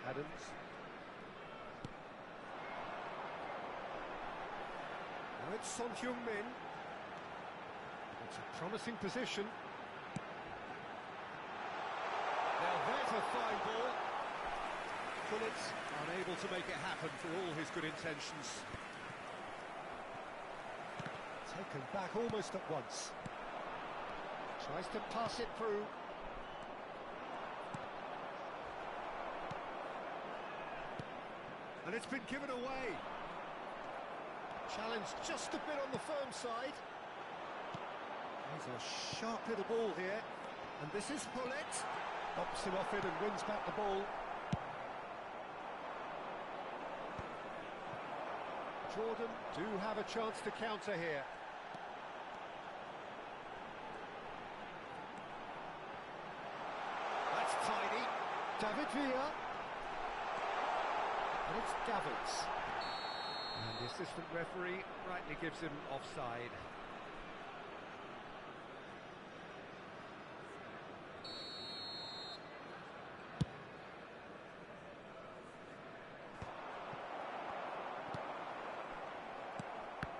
Adams. Now it's Son Heung-min. It's a promising position. Now there's a fine ball. Bullets unable to make it happen for all his good intentions. Taken back almost at once. Tries to pass it through. And it's been given away. Challenge just a bit on the firm side. He's a sharp little ball here. And this is Hullet. Bops him off it and wins back the ball. Jordan do have a chance to counter here. That's tidy. David Villa. And it's Davids. And the assistant referee rightly gives him offside.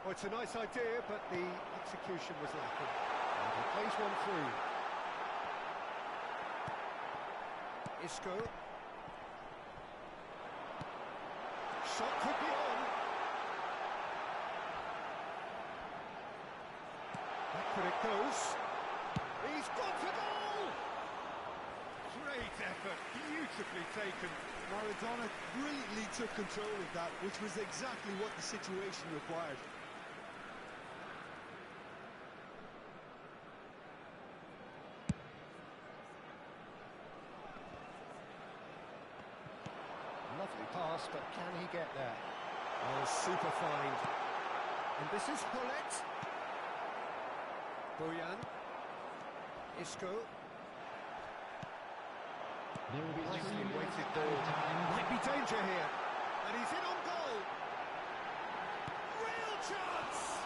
Well, it's a nice idea, but the execution was lacking. And he plays one through. Isco. Shot could be on. Back when it goes. He's gone for goal! Great effort, beautifully taken. Maradona brilliantly took control of that, which was exactly what the situation required. Lovely pass, but can he get there? Oh, super find. And this is Hullet. Bojan. Isco. There will be Nicely 3 minutes weighted added ball. time. Might be danger here. And he's in on goal. Real chance!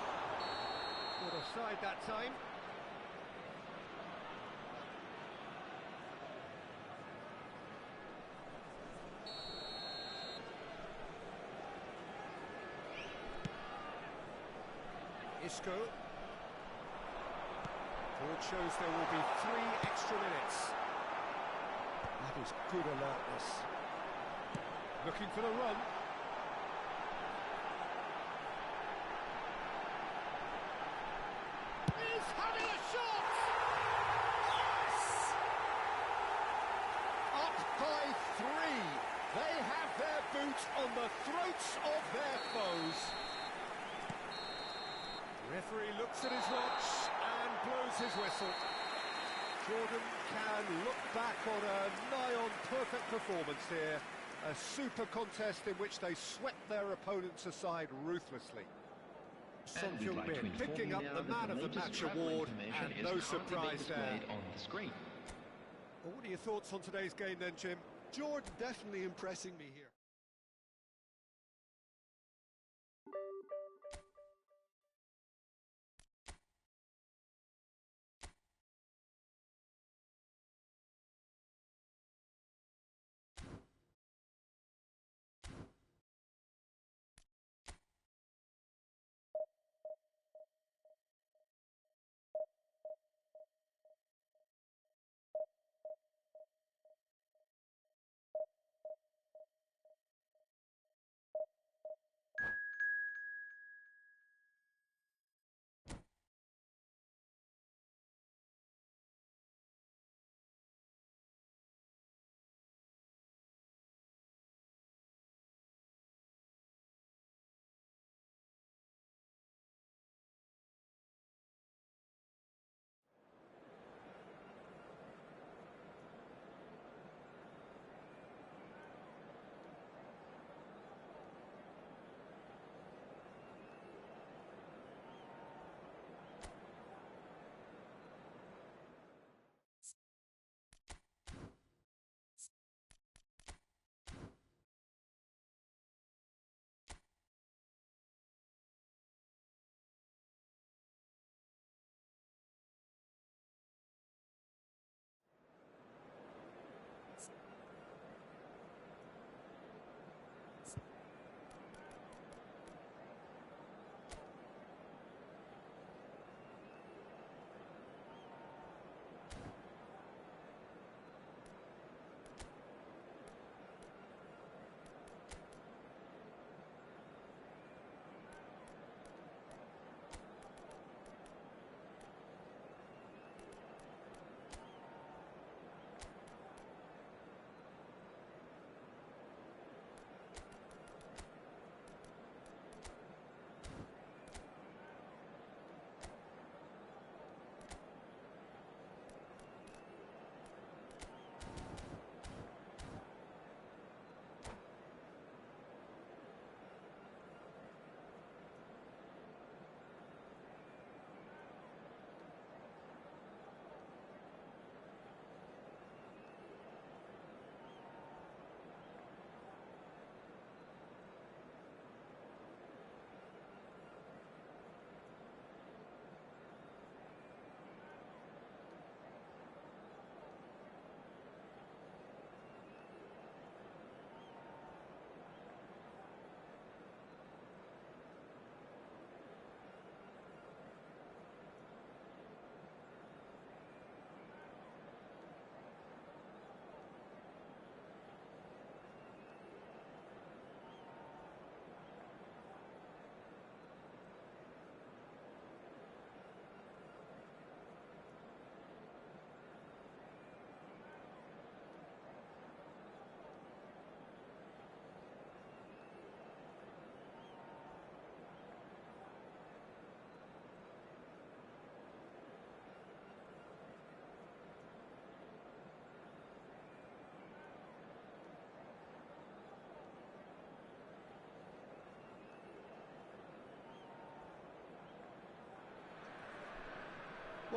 Good offside that time. Isco. Board shows there will be 3 extra minutes. That is good alertness. Looking for the run. He's having a shot! Yes! Up by 3. They have their boot on the throats of their foes. Referee looks at his watch and blows his whistle. Jordan can look back on a nigh-on perfect performance here. A super contest in which they swept their opponents aside ruthlessly. Son And we'd like to Heung-min inform picking you up now the that man the of the latest match travel award, information and is no currently being surprise there. displayed on the screen. Well, what are your thoughts on today's game then, Jim? Jordan definitely impressing me here.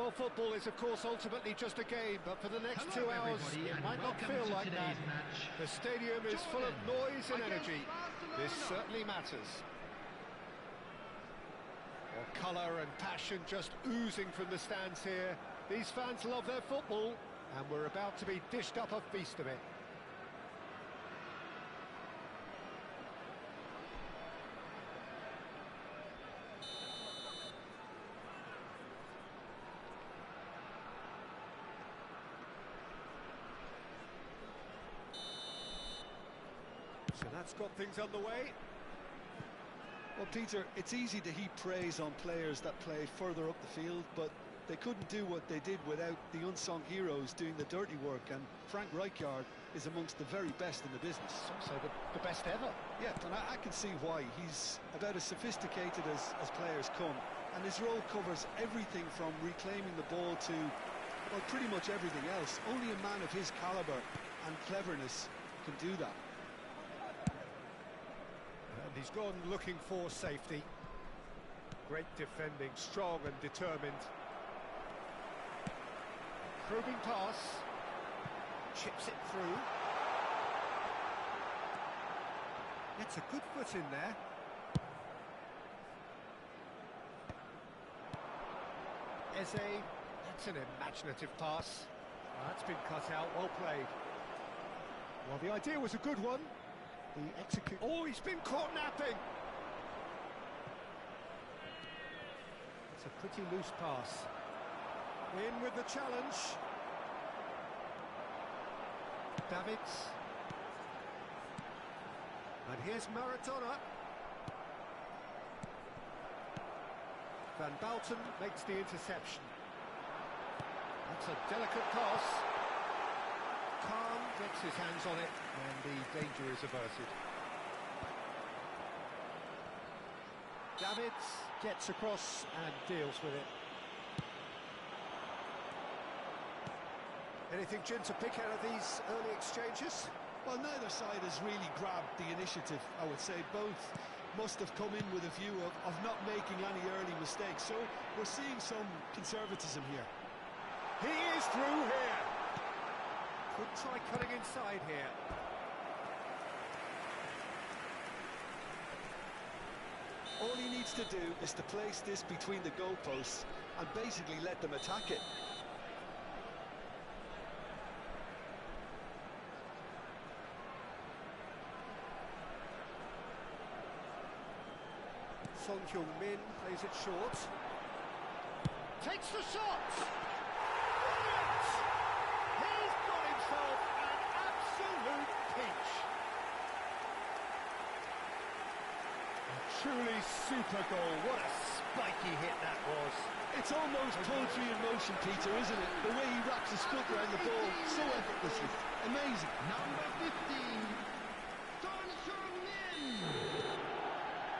Well, football is, of course, ultimately just a game, but for the next 2 hours, it might not feel like that. The stadium is full of noise and energy. This certainly matters. Well, colour and passion just oozing from the stands here. These fans love their football, and we're about to be dished up a feast of it. So that's got things underway. Well, Peter, it's easy to heap praise on players that play further up the field, but they couldn't do what they did without the unsung heroes doing the dirty work, and Frank Rijkaard is amongst the very best in the business. So the best ever. Yeah, and I can see why. He's about as sophisticated as players come, and his role covers everything from reclaiming the ball to, well, pretty much everything else. Only a man of his calibre and cleverness can do that. And he's gone looking for safety. Great defending, strong and determined. Probing pass. Chips it through. Gets a good foot in there. Eze, that's an imaginative pass. That's been cut out, well played. Well, the idea was a good one. The execute. Oh, he's been caught napping. It's a pretty loose pass. In with the challenge. Davids. And here's Maradona. Van Bouten makes the interception. That's a delicate pass. Kahn gets his hands on it, and the danger is averted. Davids gets across and deals with it. Anything, Jim, to pick out of these early exchanges? Well, neither side has really grabbed the initiative, I would say. Both must have come in with a view of not making any early mistakes, so we're seeing some conservatism here. He is through here. Could try cutting inside here. All he needs to do is to place this between the goalposts and basically let them attack it. Son Heung-min plays it short. Takes the shot! Brilliant! He's got himself an absolute peach. A truly super goal. What a spiky hit that was. It's almost poetry in motion, Peter, isn't it? The way he wraps his foot around the ball so effortlessly. Amazing. Number 15, Son Heung-min.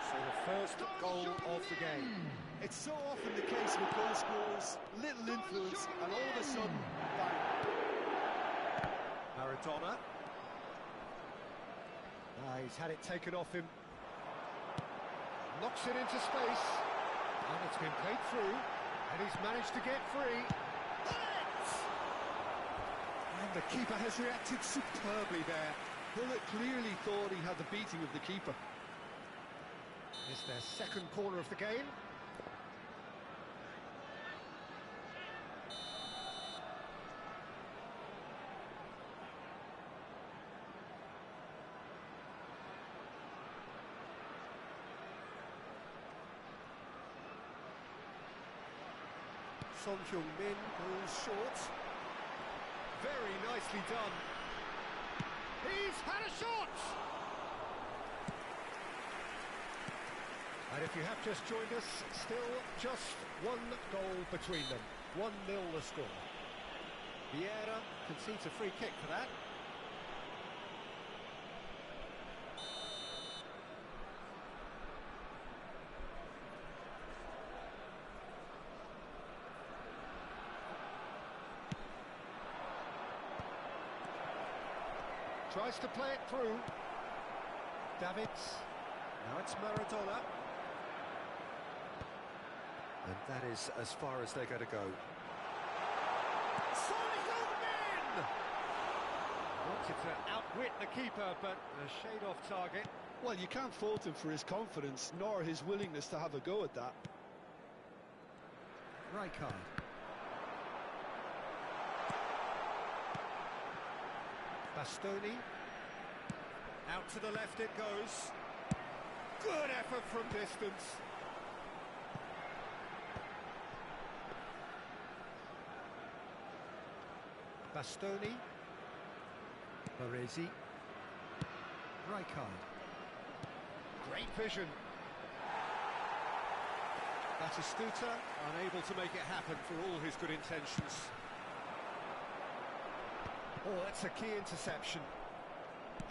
So the first goal of the game. It's so often the case with goal scorers, little influence, and all of a sudden, bang. Maradona. He's had it taken off him. Knocks it into space. And it's been played through. And he's managed to get free. And the keeper has reacted superbly there. Bullet clearly thought he had the beating of the keeper. It's their second corner of the game. Son Heung-min goes short. Very nicely done. He's had a shot! And if you have just joined us, still just one goal between them. 1-0 the score. Vieira concedes a free kick for that. Tries to play it through. Davids. Now it's Maradona. And that is as far as they're going to go. Wanted to outwit the keeper, but a shade off target. Well, you can't fault him for his confidence, nor his willingness to have a go at that. Rijkaard. Bastoni. Out to the left it goes. Good effort from distance. Bastoni. Baresi. Rijkaard. Great vision. Batistuta unable to make it happen for all his good intentions. Oh, that's a key interception.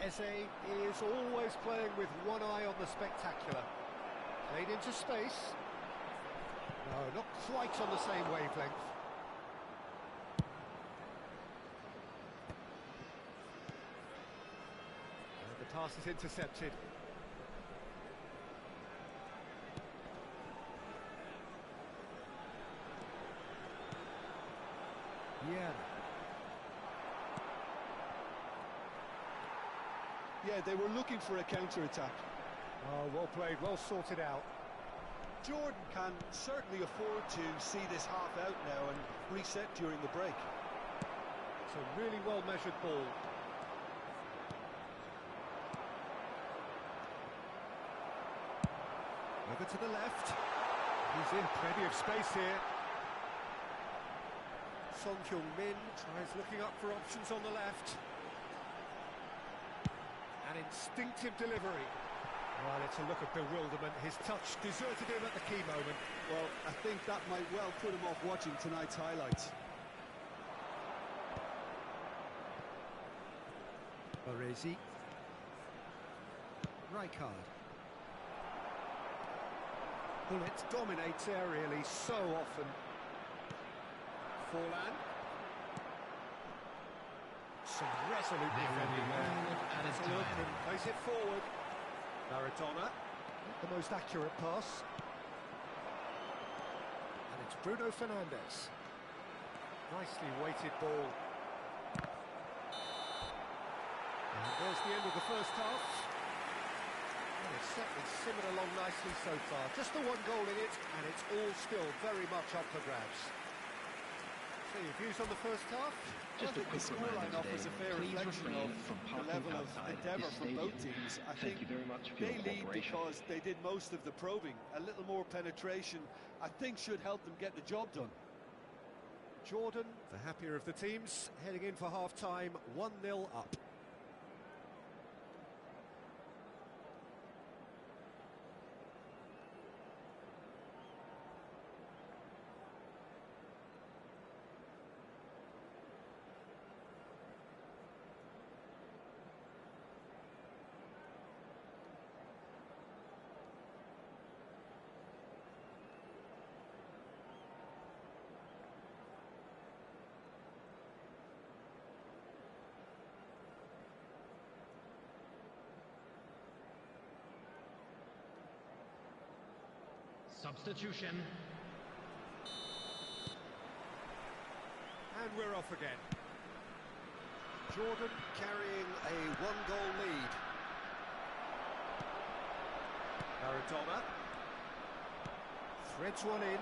Eze is always playing with one eye on the spectacular. Played into space. No, not quite on the same wavelength. And the pass is intercepted. Yeah, they were looking for a counter-attack. Oh, well played, well sorted out. Jordan can certainly afford to see this half out now and reset during the break. It's a really well-measured ball. Over to the left. He's in plenty of space here. Son Heung-min tries looking up for options on the left. An instinctive delivery. Well, it's a look of bewilderment. His touch deserted him at the key moment. Well, I think that might well put him off watching tonight's highlights. Baresi. Rijkaard. Bullet dominates aerially so often. Forlan. Some resolute defending there. It's a look and plays it forward. Maradona. Not the most accurate pass. And it's Bruno Fernandes. Nicely weighted ball. And there's the end of the first half. And it's certainly simmered along nicely so far. Just the one goal in it, and it's all still very much up for grabs. So your views on the first half? Just a quick reminder offers a fair today, please reflection refrain of from the parking level of outside endeavour this from both stadium. teams. I Thank think you very much for they your lead cooperation. because they did most of the probing. A little more penetration, I think, should help them get the job done. Jordan, the happier of the teams, heading in for half-time, 1-0 up. Substitution. And we're off again. Jordan carrying a one-goal lead. Maradona. Threads one in.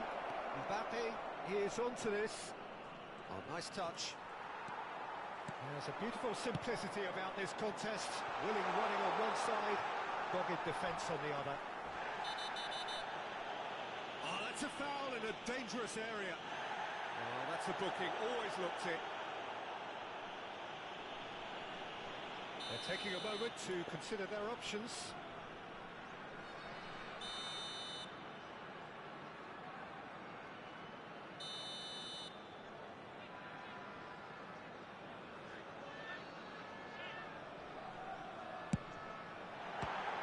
Mbappe is onto this. Oh, nice touch. There's a beautiful simplicity about this contest. Willing running on one side, dogged defence on the other. Oh, that's a foul in a dangerous area. Oh, that's a booking, always looked it. They're taking a moment to consider their options.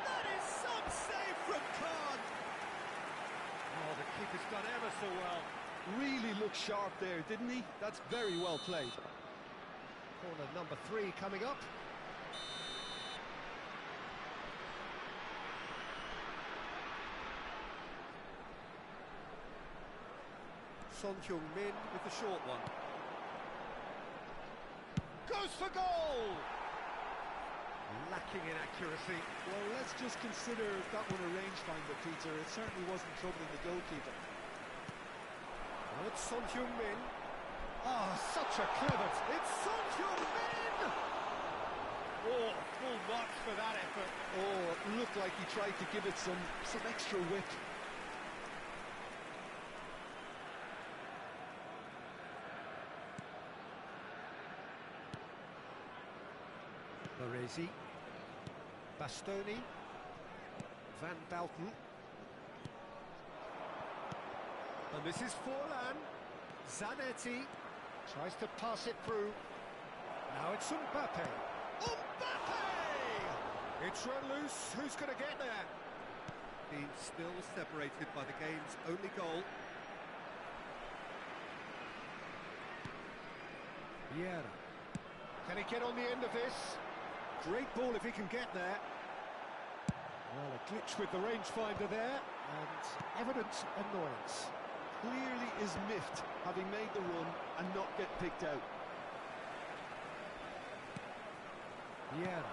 That is some save from Khan. Oh, the keeper's done ever so well. Really looked sharp there, didn't he? That's very well played. Corner number 3 coming up. Son Heung-min with the short one. Goes for goal! Lacking in accuracy. Well, let's just consider that one a rangefinder, Peter. It certainly wasn't troubling the goalkeeper. Well, it's Son Heung-min. Ah, such a clever... It's Son Heung-min! Oh, full marks for that effort. Oh, it looked like he tried to give it some extra whip. Baresi, Bastoni, Van Balten, and this is Forlan. Zanetti tries to pass it through. Now it's Mbappe. Mbappe! It's run loose. Who's going to get there? Being still separated by the game's only goal. Vieira. Can he get on the end of this? Great ball if he can get there. Well, a glitch with the rangefinder there, and evident annoyance. Clearly is miffed, having made the run and not get picked out. Vieira.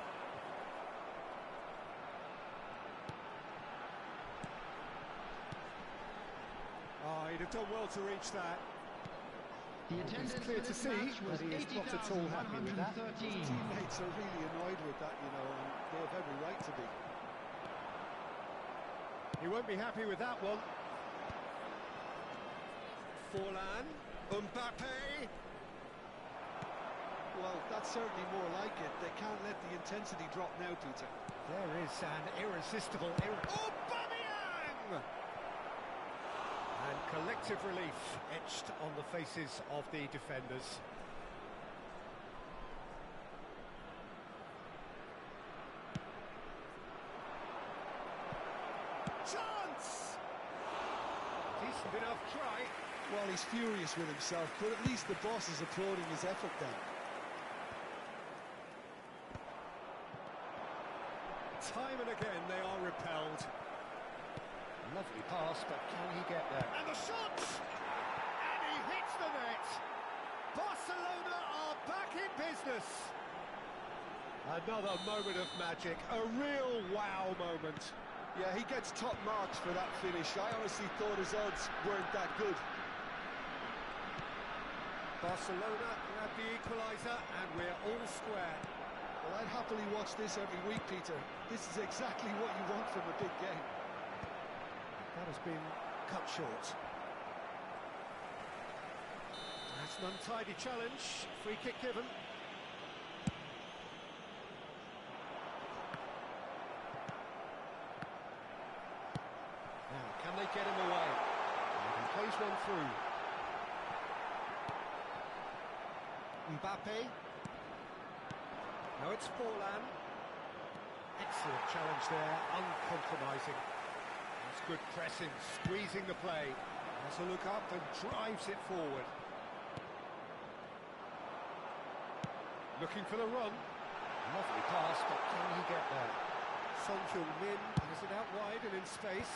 Oh, he'd have done well to reach that. The attendance It's clear for to this see match was that he is not at all happy with that. 80,113. Teammates are really annoyed with that, you know, and they have every right to be. He won't be happy with that one. Forlan, Mbappe. Well, that's certainly more like it. They can't let the intensity drop now, Peter. There is an irresistible... Aubameyang! And collective relief etched on the faces of the defenders. Chance! Decent enough try. Well, he's furious with himself, but at least the boss is applauding his effort then. Time and again they are repelled. Lovely pass, but can he get there? And the shot! And he hits the net! Barcelona are back in business! Another moment of magic, a real wow moment. Yeah, he gets top marks for that finish. I honestly thought his odds weren't that good. Barcelona grab the equaliser, and we're all square. Well, I'd happily watch this every week, Peter. This is exactly what you want from a big game. That has been cut short. That's an untidy challenge. Free kick given. Now, can they get him away? And he plays one through. Mbappe. Now it's Forlan. Excellent challenge there, uncompromising. That's good pressing, squeezing the play. Has a look up and drives it forward. Looking for the run. Lovely pass, but can he get there? Son Heung-min has it out wide and in space.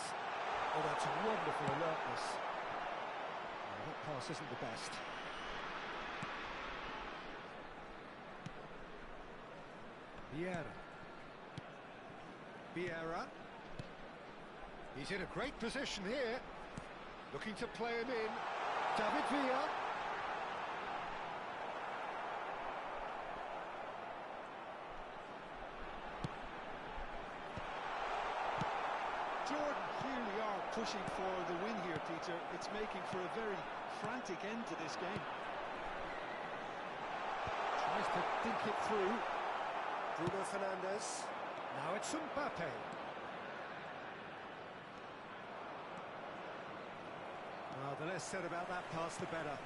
Oh, that's wonderful alertness. Oh, that pass isn't the best. Vieira. He's in a great position here. Looking to play him in. David Villa. Jordan clearly are pushing for the win here, Peter. It's making for a very frantic end to this game. Tries to dink it through. Bruno Fernandes. Now it's Mbappe. Well, the less said about that pass, the better.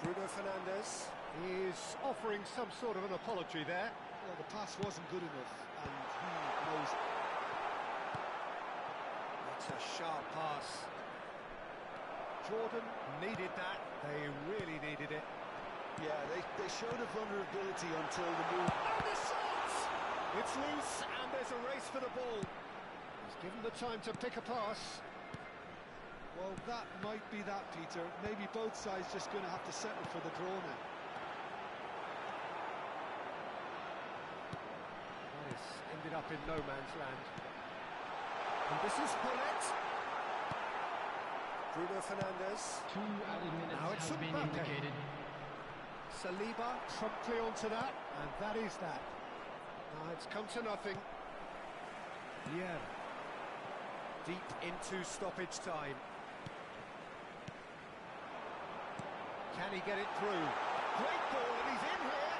Bruno Fernandes is offering some sort of an apology there. Well, the pass wasn't good enough, and he knows it. That's a sharp pass. Jordan needed that. They really needed it. Yeah, they showed a vulnerability until the move. And the shot! It's loose, and there's a race for the ball. He's given the time to pick a pass. Well, that might be that, Peter. Maybe both sides just going to have to settle for the draw now. This ended up in no man's land. And this is Gullit. Bruno Fernandes. 2 added minutes Now it's has been Mbappe. indicated. Saliba promptly onto that, and that is that. Now it's come to nothing. Yeah. Deep into stoppage time. Can he get it through? Great ball, and he's in here.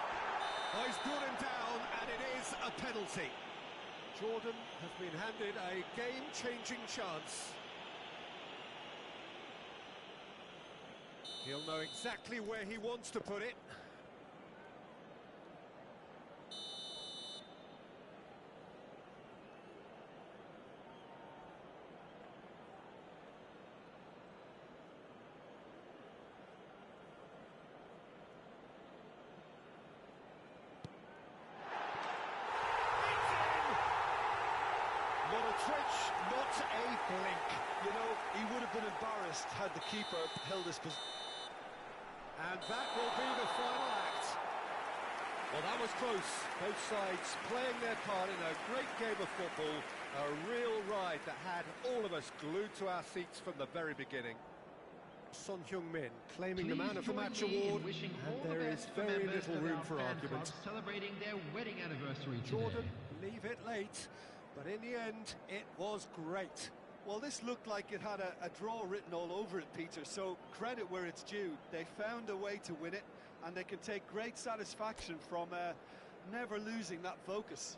Oh, he's brought him down, and it is a penalty. Jordan has been handed a game-changing chance. He'll know exactly where he wants to put it. Not a twitch, not a blink. You know, he would have been embarrassed had the keeper held his position. And that will be the final act. Well, that was close. Both sides playing their part in a great game of football. A real ride that had all of us glued to our seats from the very beginning. Son Heung-min claiming the Man of the Match award, and there is very little room for argument. Celebrating their wedding anniversary today. Jordan, leave it late, but in the end, it was great. Well, this looked like it had a draw written all over it, Peter, so credit where it's due. They found a way to win it, and they can take great satisfaction from never losing that focus.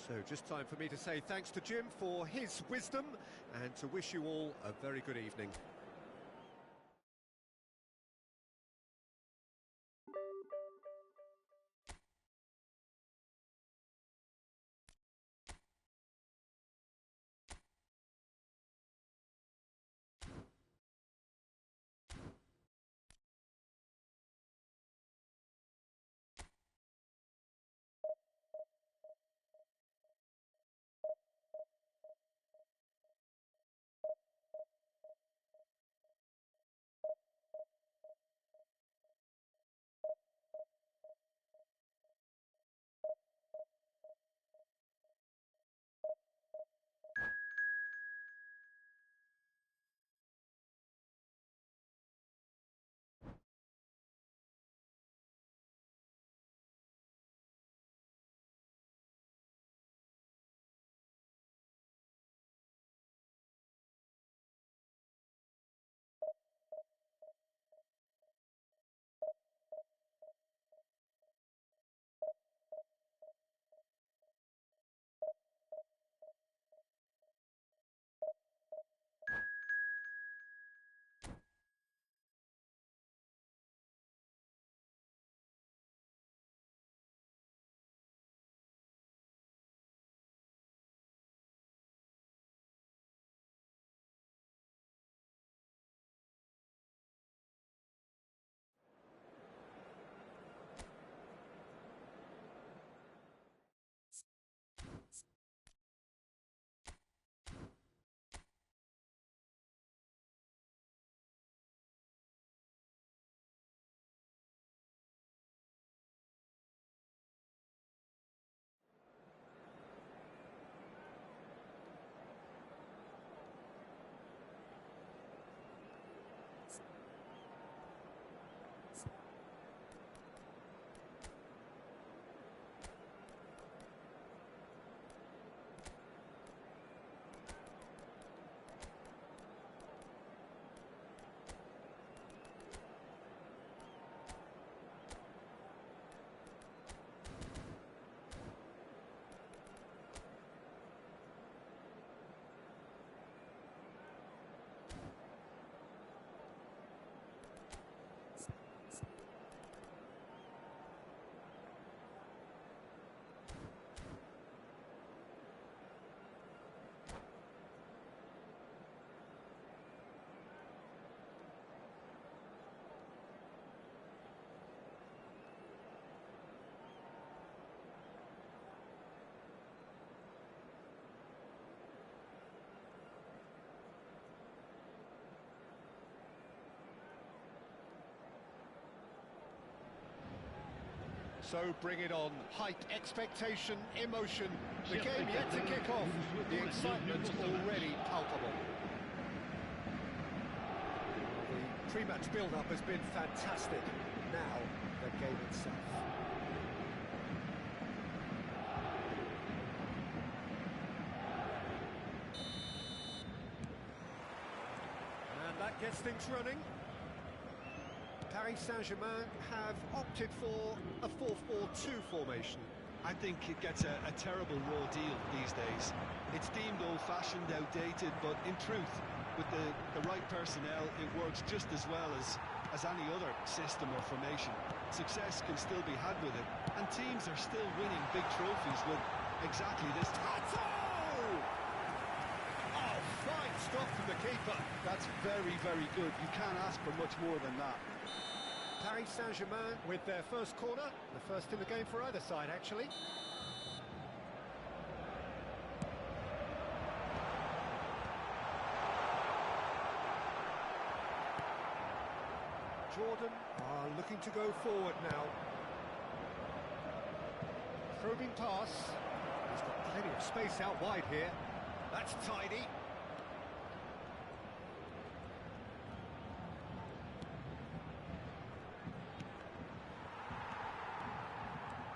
So just time for me to say thanks to Jim for his wisdom, and to wish you all a very good evening. So bring it on. Hype, expectation, emotion. The game yet to kick off. The excitement already palpable. The pre-match build-up has been fantastic. Now, the game itself. And that gets things running. Paris Saint-Germain have opted for a 4-4-2 formation. I think it gets a terrible raw deal these days. It's deemed old-fashioned, outdated, but in truth, with the right personnel, it works just as well as any other system or formation. Success can still be had with it, and teams are still winning big trophies with exactly this. Pato! Oh, fine stop from the keeper. That's very, very good. You can't ask for much more than that. Paris Saint-Germain with their first corner, the first in the game for either side, actually. Jordan are looking to go forward now. Probing pass. He's got plenty of space out wide here. That's tidy.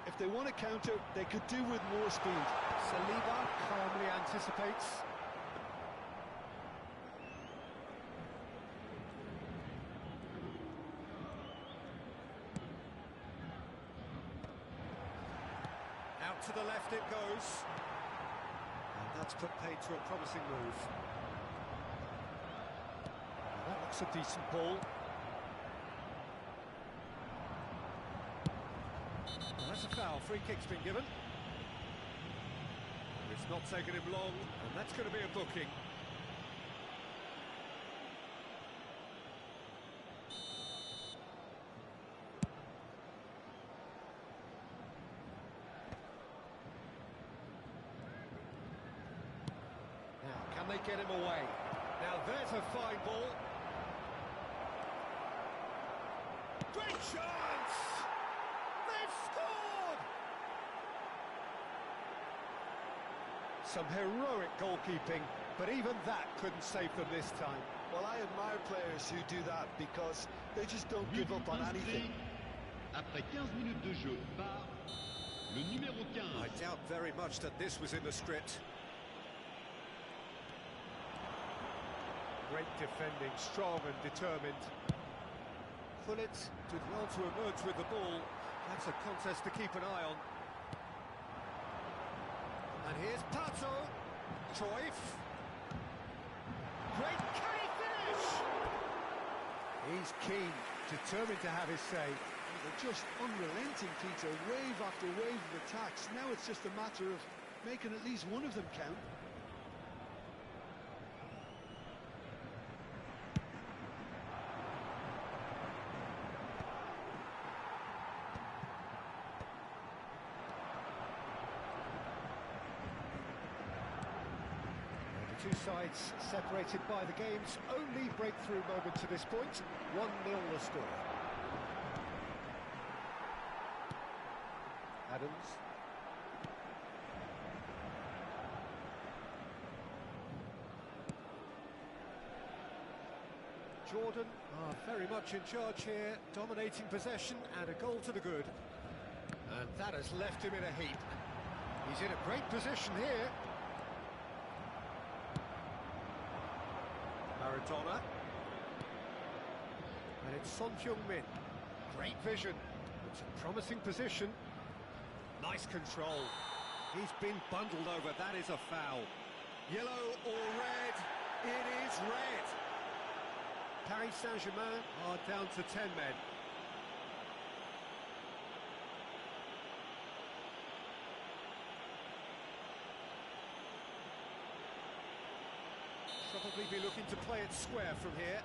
If they want to counter, they could do with more speed. Saliba calmly anticipates. Out to the left it goes. And that's put paid to a promising move. That looks a decent ball. That's a foul. Free kick's been given. It's not taken him long, and that's going to be a booking. Now, can they get him away? Now, there's a fine ball. Great chance! They've scored! Some heroic goalkeeping, but even that couldn't save them this time. Well, I admire players who do that because they just don't give up on anything. Après 15 minutes de jeu, par le numéro 15. I doubt very much that this was in the script. Great defending, strong and determined. Gullit did well to emerge with the ball. That's a contest to keep an eye on. And here's Pato. Cruyff. Great, can he finish? He's keen, determined to have his say. They're just unrelenting, Peter. Wave after wave of attacks. Now it's just a matter of making at least one of them count. Two sides separated by the game's only breakthrough moment to this point. 1-0 the score. Adams. Jordan are very much in charge here, dominating possession and a goal to the good. And that has left him in a heap. He's in a great position here. Maradona. And it's Son Heung-min. Great vision. It's a promising position. Nice control. He's been bundled over. That is a foul. Yellow or red? It is red. Paris Saint-Germain are down to 10 men. Probably be looking to play it square from here.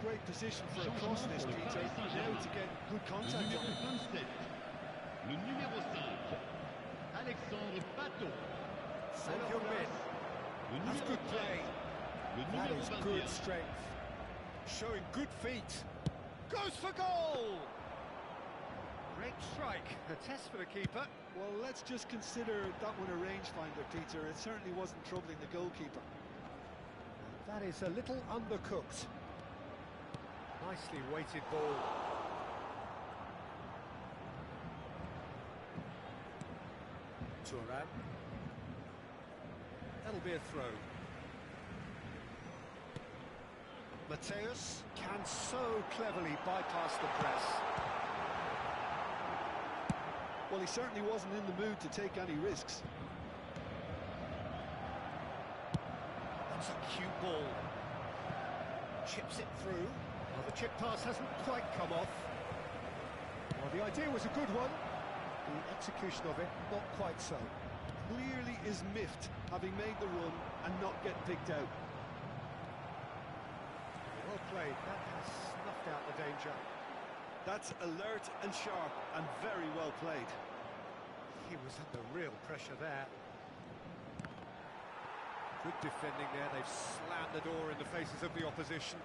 great position for a cross Changement this, pour le Peter. Paris Now Saint-Germain. to get good Le contact on numéro it. 27, le numéro 5, Alexandre Pato. Sergio Min. Le That's numéro good 13, play. le That numéro is 21. good strength. Showing good feet. Goes for goal! Great strike. A test for the keeper. Well, let's just consider that one a rangefinder, Peter. It certainly wasn't troubling the goalkeeper. That is a little undercooked. Nicely weighted ball. Thuram. That'll be a throw. Mateus can so cleverly bypass the press. Well, he certainly wasn't in the mood to take any risks. That's a cute ball. Chips it through. Well, the chip pass hasn't quite come off. Well, the idea was a good one. The execution of it, not quite so. Clearly is miffed, having made the run and not get picked out. Well played. That has snuffed out the danger. That's alert and sharp and very well played. He was under real pressure there. Good defending there. They've slammed the door in the faces of the opposition.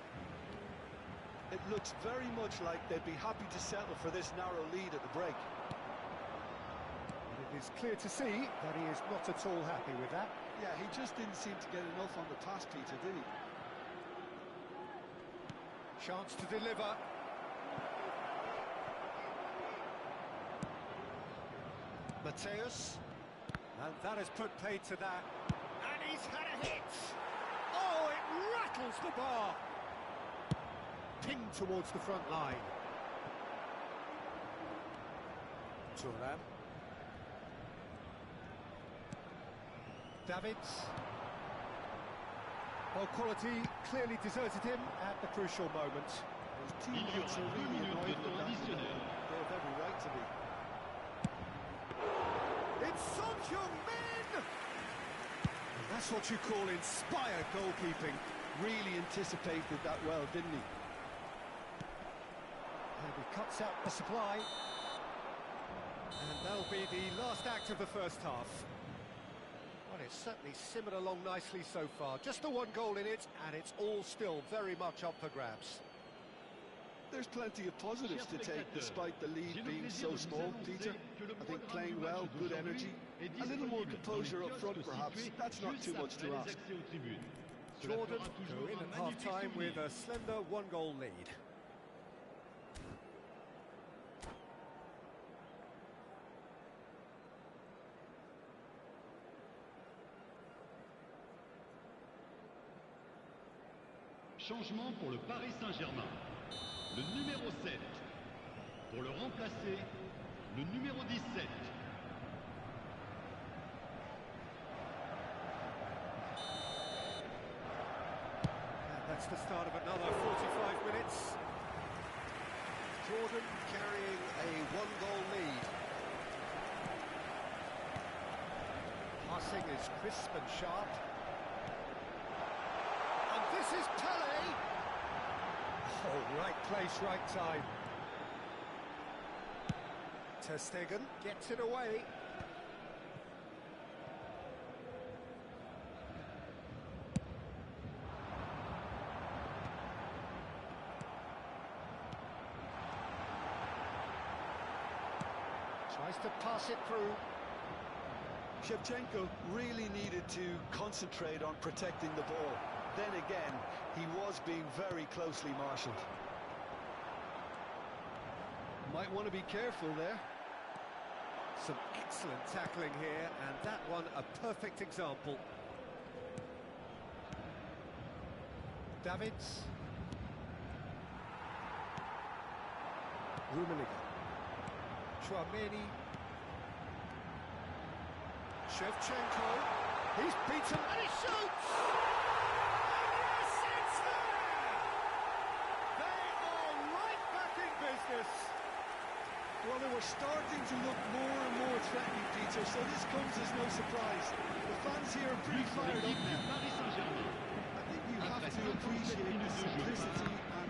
It looks very much like they'd be happy to settle for this narrow lead at the break. And it is clear to see that he is not at all happy with that. Yeah, he just didn't seem to get enough on the pass, Peter, did he? Chance to deliver. Mateus. And that has put paid to that. And he's had a hit. Oh, it rattles the bar. Pinged towards the front line. Thuram. Davids. Well, quality clearly deserted him at the crucial moment. His Il y teammates aura are 2 really minutes annoyed de with temps that. additionnel. They have every right to be. It's Son Heung-min! And that's what you call inspired goalkeeping. Really anticipated that well, didn't he? And he cuts out the supply. And that'll be the last act of the first half. Well, it's certainly simmered along nicely so far. Just the one goal in it, and it's all still very much up for grabs. There's plenty of positives to take despite the lead being so small, Peter. I think playing well, good energy, a little more composure up front perhaps. That's not too much to ask. Jordan go in at half-time with a slender one-goal lead. Changement pour le Paris Saint-Germain. Le numéro 7. Pour le remplacer, le numéro 17. And that's the start of another 45 minutes. Jordan carrying a one-goal lead. Passing is crisp and sharp. And this is Pele. Oh, right place, right time. Ter Stegen gets it away. Tries to pass it through. Shevchenko really needed to concentrate on protecting the ball. Then again, he was being very closely marshalled. Might want to be careful there. Some excellent tackling here, and that one a perfect example. Davids. Rummenigge. Chouameni. Shevchenko. He's beaten and he shoots! And yes, it's there! They are right back in business. Well, they were starting to look more and more threatening, Peter, so this comes as no surprise. The fans here are pretty fired up now. Paris Saint-Germain. I think you have to appreciate the simplicity and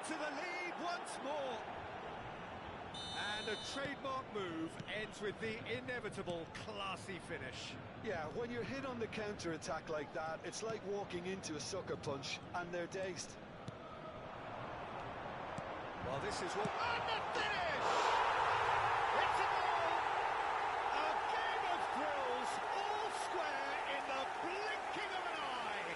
to the lead once more. And a trademark move ends with the inevitable classy finish. Yeah, when you're hit on the counter-attack like that, it's like walking into a sucker punch, and they're dazed. Well, this is what... And the finish! It's a goal! A game of thrills, all square in the blinking of an eye!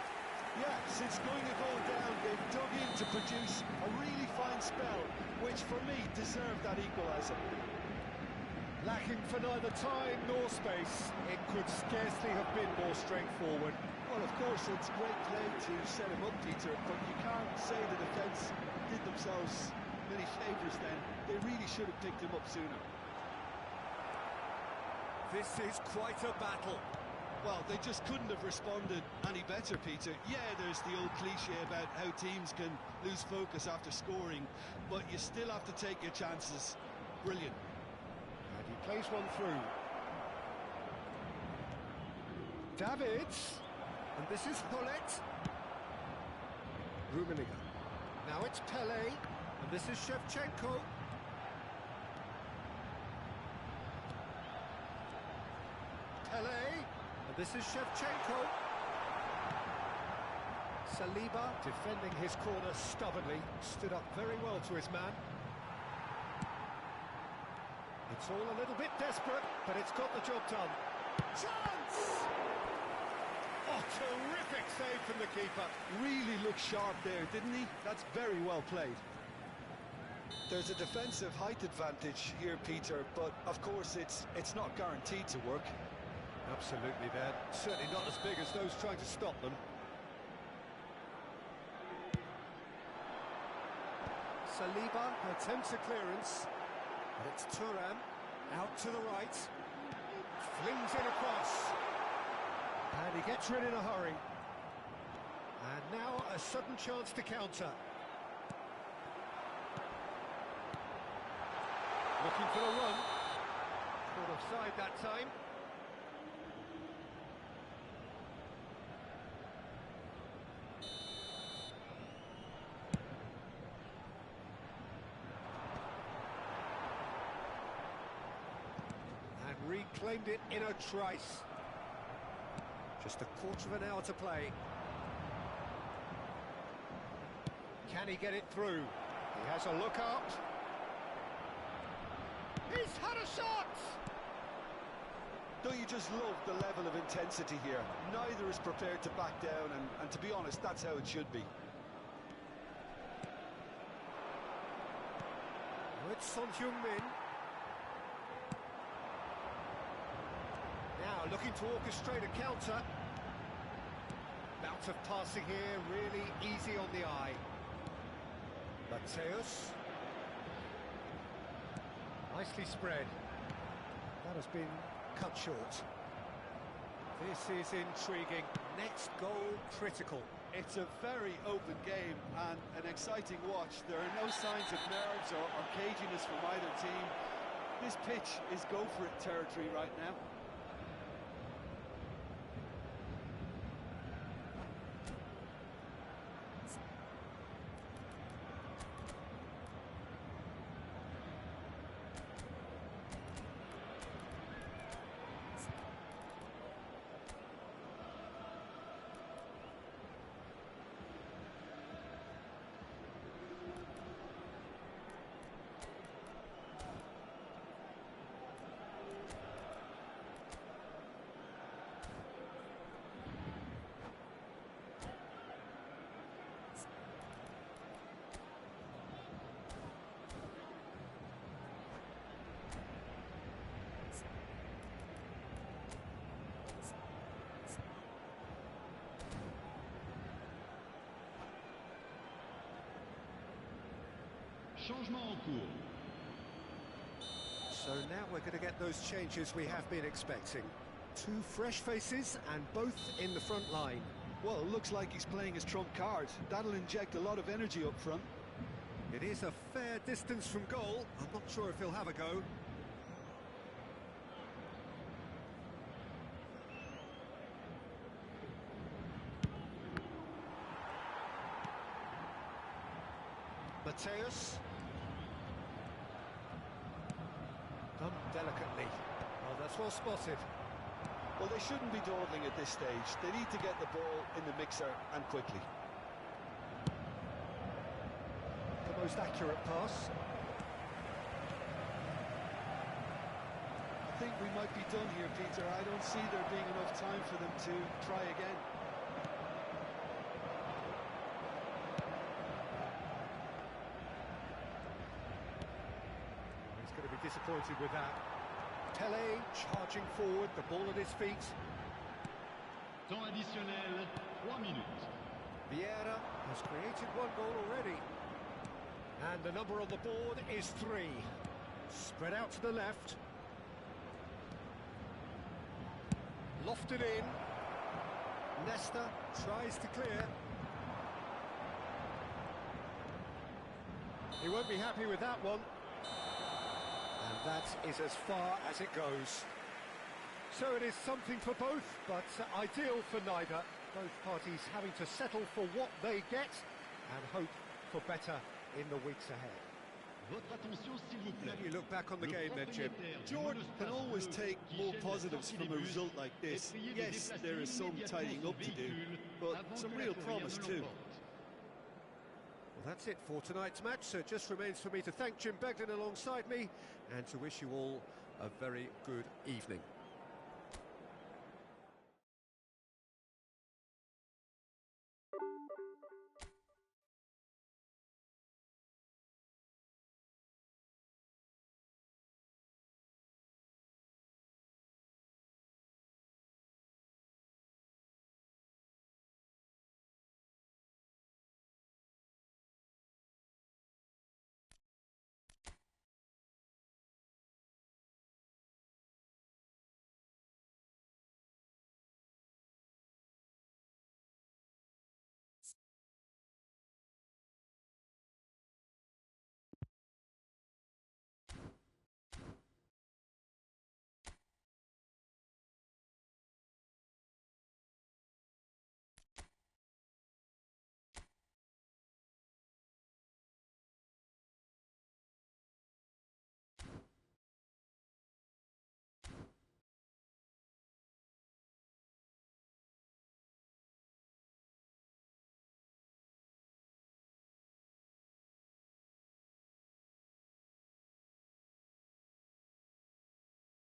Yeah, since going a goal down, they've dug in to produce a really fine spell, which for me deserved that equaliser. Lacking for neither time nor space, it could scarcely have been more straightforward. Well, of course, it's great play to set him up, Peter, but you can't say the defence did themselves many favours then. They really should have picked him up sooner. This is quite a battle. Well, they just couldn't have responded any better, Peter. Yeah, there's the old cliche about how teams can lose focus after scoring, but you still have to take your chances. Brilliant. And he plays one through. Davids. And this is Hullet. Rummenigge. Now it's Pele. And this is Shevchenko. Pele. And this is Shevchenko. Saliba, defending his corner stubbornly, stood up very well to his man. It's all a little bit desperate, but it's got the job done. Chance! Oh, terrific save from the keeper. Really looked sharp there, didn't he? That's very well played. There's a defensive height advantage here, Peter, but of course it's not guaranteed to work. Absolutely, there. Certainly not as big as those trying to stop them. Saliba attempts a clearance. And it's Thuram, out to the right. Flings it across. And he gets rid in a hurry. And now a sudden chance to counter. Looking for the run. Caught offside that time. And reclaimed it in a trice. Just a quarter of an hour to play. Can he get it through? He has a look out. He's had a shot! Don't you just love the level of intensity here? Neither is prepared to back down, and to be honest, that's how it should be. Now it's Son Heung-min. Now looking to orchestrate a counter. Bout of passing here, really easy on the eye. Mateus. Nicely spread. That has been cut short. This is intriguing. Next goal critical. It's a very open game and an exciting watch. There are no signs of nerves or caginess from either team. This pitch is go-for-it territory right now. Changement en cours. So now we're going to get those changes we have been expecting. Two fresh faces and both in the front line. Well, it looks like he's playing his trump card. That'll inject a lot of energy up front. It is a fair distance from goal. I'm not sure if he'll have a go. Mateus. Done delicately. Oh, that's well spotted. Well, they shouldn't be dawdling at this stage. They need to get the ball in the mixer and quickly. The most accurate pass. I think we might be done here, Peter. I don't see there being enough time for them to try again. He's going to be disappointed with that. Pele charging forward, the ball at his feet. Temps additionnel, 3 minutes. Vieira has created one goal already. And the number on the board is 3. Spread out to the left. Lofted in. Nesta tries to clear. He won't be happy with that one. And that is as far as it goes. So it is something for both, but ideal for neither. Both parties having to settle for what they get and hope for better in the weeks ahead. Votre attention, s'il vous plaît. How do you look back on the game then, Jim? Jordan can always take more positives from a result like this. Yes, there is some tidying up to do, but some real promise too. Well, that's it for tonight's match, so it just remains for me to thank Jim Beglin alongside me and to wish you all a very good evening.